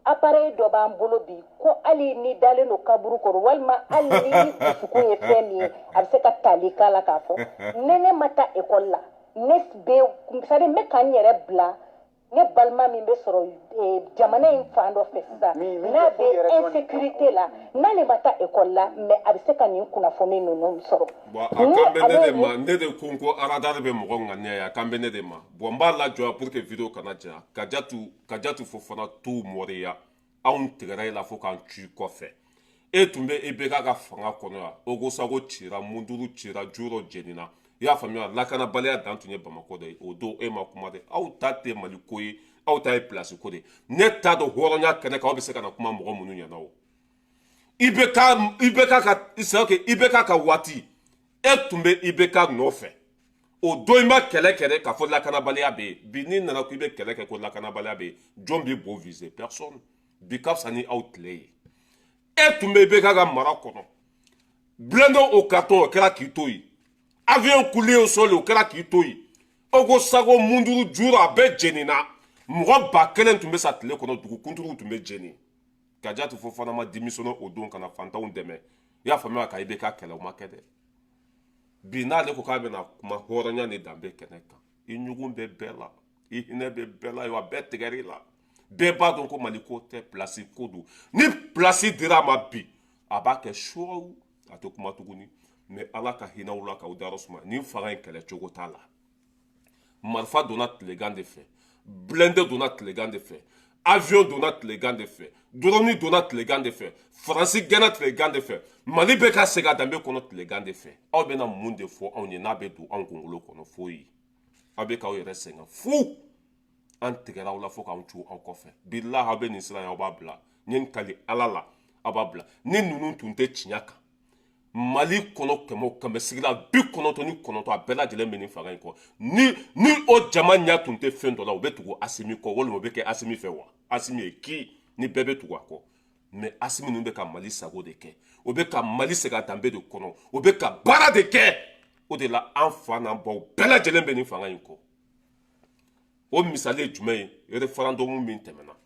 appareil dɔ b'an bolo bi ko hali ni dalen don kaburu kɔrɔ walima hali ni dusukun ye fɛn min ye a bɛ se ka tali k'a la k'a fɔ ne ma taa ekɔli la ne bɛ c'est à dire n bɛ ka n yɛrɛ bila ne balima min bɛ sɔrɔ jamana in fan dɔ fɛ sisan n'a bɛ insécurité la n'ale ma taa ekɔli la mais a bɛ se ka nin kunnafoni ninnu sɔrɔ. bon a kan bɛ ne de ma ne de ko n ko aradari bɛ mɔgɔ ŋaniya ye a kan bɛ ne de ma bon n b'a lajɔ pour que vidéo kana ja Kajatu Fofana t'u mɔriya anw tigɛra e la fo k'an ci kɔfɛ e tun bɛ IBK ka fanga kɔnɔ yan Ogosago cira Munduru cira Joro jenina i y'a faamuya lakanabaliya dan tun ye Bamakɔ de ye o don e ma kuma de aw ta tɛ Mali ko ye aw ta ye place ko de ne t'a dɔn hɔrɔnya kɛnɛ kan aw bɛ se ka na kuma mɔgɔ minnu ɲɛna o IBK ka waati e tun bɛ IBK nɔfɛ o don i ma kɛlɛ kɛ k'a fɔ lakanabaliya bɛ yen bi n'i nana ko i bɛ kɛlɛ kɛ ko lakanabaliya bɛ yen jɔn b'i bo viser personne bi ka fisa ni aw tile ye e tun bɛ IBK ka mara kɔnɔ blindé au carton o kɛra k'i to yen avion coulé au sol o kɛra k'i to yen Ogosago Munduru Joro a bɛɛ jenina mɔgɔ 1000 tun bɛ sa tile kɔnɔ dugukuntigiw tun bɛ jeni Kajatu Fofana ma démissionné o don kana fantanw dɛmɛ i y'a faamuya ka IBK kɛlɛ o ma kɛ dɛ bi n'ale ko k'a bɛna kuma hɔrɔnya ni danbe kɛnɛ kan i ɲugun bɛ bɛɛ la i hinɛ bɛ bɛɛ la wa bɛɛ tigɛr'i la bɛɛ b'a dɔn ko Mali ko tɛ place ko don ni place dira a ma bi a b'a kɛ suwawu a tɛ kuma tuguni mais Ala ka hinɛw la k'aw dayɔrɔ suma nin fanga in kɛlɛ cogo t'a la marifa donna tilegan de fɛ blindé donna tilegan de fɛ avion donna tilegan de fɛ drone donna tilegan de fɛ faransi gɛnna tilegan de fɛ Mali bɛ ka segin a danbe kɔnɔ tilegan de fɛ aw bɛna mun de fɔ anw ye n'a bɛ don anw kunkolo kɔnɔ foyi aw bɛ k'aw yɛrɛ sɛgɛn fu an tigɛra aw la fo k'anw cu aw kɔfɛ bilahi aw bɛ nin sira in aw b'a bila n ye n kali Ala la aw b'a bila ni ninnu tun tɛ tiɲɛ kan Mali kɔnɔ kɛmɛ o kɛmɛ sigila 99 a bɛɛ lajɛlen bɛ nin fanga in kɔ ni o jama ɲɛ tun tɛ fɛn dɔ la u bɛ tugu Asimi kɔ walima u bɛ kɛ Asimi fɛ wa Asimi ye ki ni bɛɛ bɛ tugu a kɔ mais Asimi ninnu bɛ ka Mali sago de kɛ o bɛ ka Mali segin a danbe de kɔnɔ o bɛ ka baara de kɛ o de la an fa n'an baw bɛɛ lajɛlen bɛ nin fanga in kɔ o misali ye jumɛn ye référendum min tɛmɛna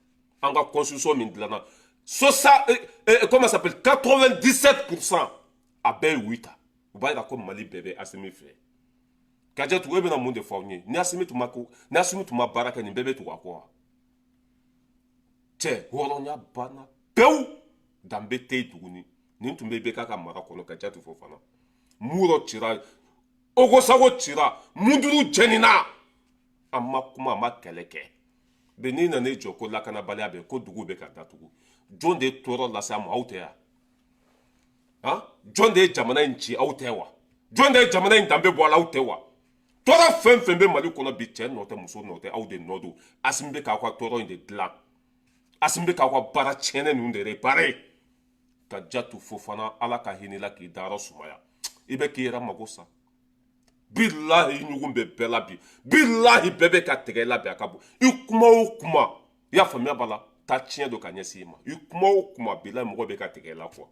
an ka constitution min dilanna comment ça s'appelle 97% a bɛɛ ye oui ta u b'a jira ko Mali bɛɛ bɛ Asimi fɛ Kadiatou e bɛna mun de fɔ aw ye ni Asimi tun ma baara kɛ nin bɛɛ bɛ tugu a kɔ wa cɛ hɔrɔnya banna pewu danbe tɛ yen tuguni nin tun bɛ IBK ka mara kɔnɔ Kadiatou Fofana Muro cira Ogosago cira Munduru jɛnina a ma kuma a ma kɛlɛ kɛ de n'i nana i jɔ ko lakanabaliya bɛ ko dugu bɛ ka datugu jɔn de ye tɔɔrɔ lase a ma aw tɛ yan jɔn de ye jamana in ci aw tɛ wa jɔn de ye jamana in danbe bɔ a la aw tɛ wa tɔɔrɔ fɛn fɛn bɛ Mali kɔnɔ bi cɛ nɔ tɛ muso nɔ tɛ aw de nɔ don Asimi bɛ k'aw ka tɔɔrɔ in de dilan Asimi bɛ k'aw ka baara tiɲɛnen ninnu de réparer Kadiatou Fofana Ala ka hinɛ la k'i dayɔrɔ sumaya i bɛ k'i yɛrɛ mago sa bilahi ɲugun bɛ bɛɛ la bi bilahi bɛɛ bɛ ka tigɛ la bi a ka bɔ i kuma o kuma i y'a faamuya b'a la taa tiɲɛ don ka ɲɛsin i ma i kuma o kuma bilahi mɔgɔ bɛ ka tigɛ la quoi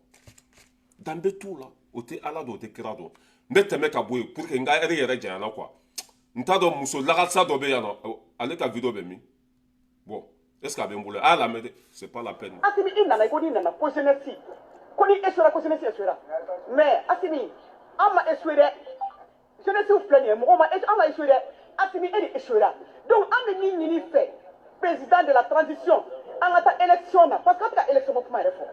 danbe t'u la o tɛ Ala dɔn o tɛ kira dɔn n bɛ tɛmɛ ka bɔ yen pour que n ka heure yɛrɛ janyana quoi n t'a dɔn muso lakalisa dɔ bɛ yan nɔ ale ka vidéo bɛ min bon est ce que a bɛ n bolo a y'a lamɛn dɛ c'est pas la peine. Asimi i nana i ko n'i nana ko jeunesse ko ni échouera ko jeunesse échouera mais Asimi an ma échoué dɛ jeunesse filɛ nin ye mɔgɔw ma an ma échoué dɛ Asimi e de échouera donc an bɛ min ɲini fɛ président de la transition an ka taa élection na parce que an tɛ ka élection ko kuma yɛrɛ fɔ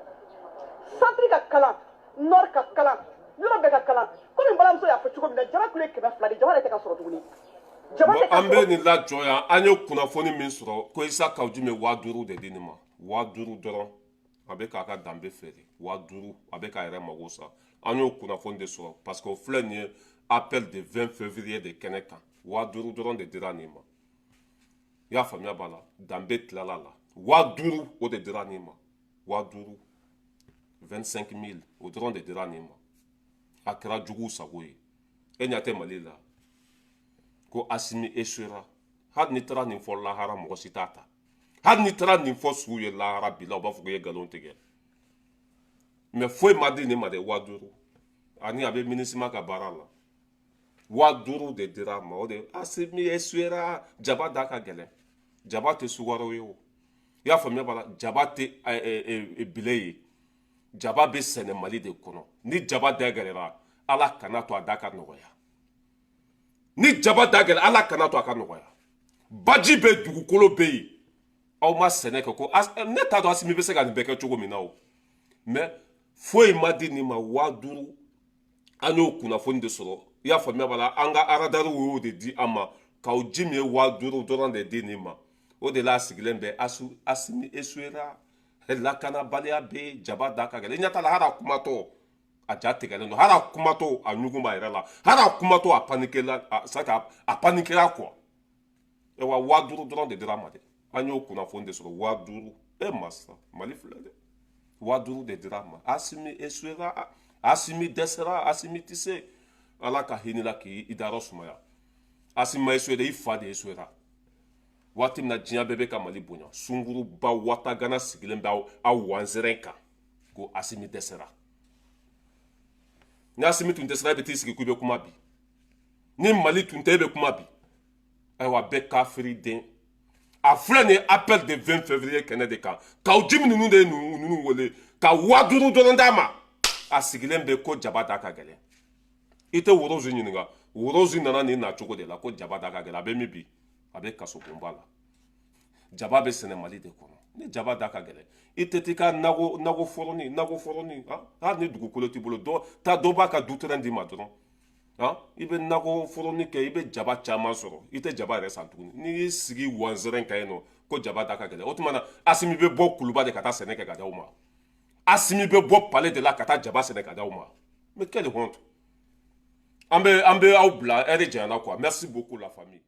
centre ka kalan nord ka kalan yɔrɔ bɛɛ ka kalan komi n balimamuso y'a fɔ cogo min na jama tun ye 200 de jama yɛrɛ tɛ ka sɔrɔ tuguni. an bɛ nin lajɔ yan an ye kunnafoni min sɔrɔ ko Isa Kawuji bɛ 5000 de di nin ma 5000 dɔrɔn a bɛ k'a ka danbe feere 5000 a bɛ k'a yɛrɛ mago sa an y'o kunnafoni de sɔrɔ parce que o filɛ nin ye appel de 20 février de kɛnɛ kan 5000 dɔrɔn de dira nin ma i y'a faamuya b'a la danbe tilala la 5000 o de dira nin ma 5000 25 000 o dɔrɔn de dira nin ma a kɛra juguw sago ye e ɲɛ tɛ Mali la ko Asimi échouera hali ni taara nin fɔ lahara mɔgɔ si t'a ta hali ni taara nin fɔ suw ye lahara bi la u b'a fɔ ko i ye nkalon tigɛ mais foyi ma di nin ma dɛ 5000 ani a bɛ MINUSMA ka baara la 5000 de dira a ma o de Asimi échouera jaba da ka gɛlɛn jaba tɛ sukaro ye o i y'a faamuya b'a la jaba tɛ bile ye jaba bɛ sɛnɛ Mali de kɔnɔ ni jaba da gɛlɛra Ala kana to a da ka nɔgɔya ni jaba da gɛlɛ Ala kana to a ka nɔgɔya baji bɛ dugukolo bɛ yen aw ma sɛnɛ kɛ ko ne t'a dɔn Asimi bɛ se ka nin bɛɛ kɛ cogo min na o mais foyi ma di nin ma 5000 an y'o kunnafoni de sɔrɔ i y'a faamuya b'a la an ka aradariw y'o de di an ma Kawuji min ye 5000 dɔrɔn de di nin ma o de la a sigilen bɛ Asimi échouera lakanabaliya bɛ jaba da ka gɛlɛn i ɲɛ t'a la hali a kumatɔ a ja tigɛlen don hali a kumatɔ a ɲugun b'a yɛrɛ la hali a kumatɔ a panikera quoi e wa 5000 dɔrɔn de dira a ma dɛ an y'o kunnafoni de sɔrɔ 5000 e masa Mali filɛ dɛ 5000 de dira a ma Asimi échouera Asimi dɛsɛra Asimi tɛ se Ala ka hinɛ la k'i dayɔrɔ sumaya Asimi ma échoué dɛ i fa de échouera waati min na diɲɛ bɛɛ bɛ ka Mali bonya sunguruba Watagana sigilen bɛ aw wanzɛrɛn kan ko Asimi dɛsɛra ni Asimi tun dɛsɛra e bɛ t'i sigi k'i bɛ kuma bi ni Mali tun tɛ e bɛ kuma bi ayiwa bɛɛ kafiri den a filɛ nin ye appel de 20 février kɛnɛ de kan Kawuji ninnu de ye ninnu wele ka 5000 dɔrɔn d'a ma a sigilen bɛ ko jaba da ka gɛlɛn i tɛ Worozu ɲininka Worozu nana nin na cogo de la ko jaba da ka gɛlɛn a bɛ min bi a bɛ kaso bonba la jaba bɛ sɛnɛ Mali de kɔnɔ ni jaba da ka gɛlɛn i tɛ t'i ka nakɔ fɔrɔni hali ni dugukolo t'i bolo dɔ b'a ka dutɛrɛn d'i ma dɔrɔn i bɛ nakɔ fɔrɔni kɛ i bɛ jaba caman sɔrɔ i tɛ jaba yɛrɛ san tuguni n'i y'i sigi wanzɛrɛn ka yen nɔ ko jaba da ka gɛlɛn o tuma na Asimi bɛ bɔ Kuluba de ka taa sɛnɛ kɛ ka d'aw ma Asimi bɛ bɔ Palais de la ka taa jaba sɛnɛ ka d'aw ma mais quelle honte an bɛ aw bila heure janyana quoi merci beaucoup la famille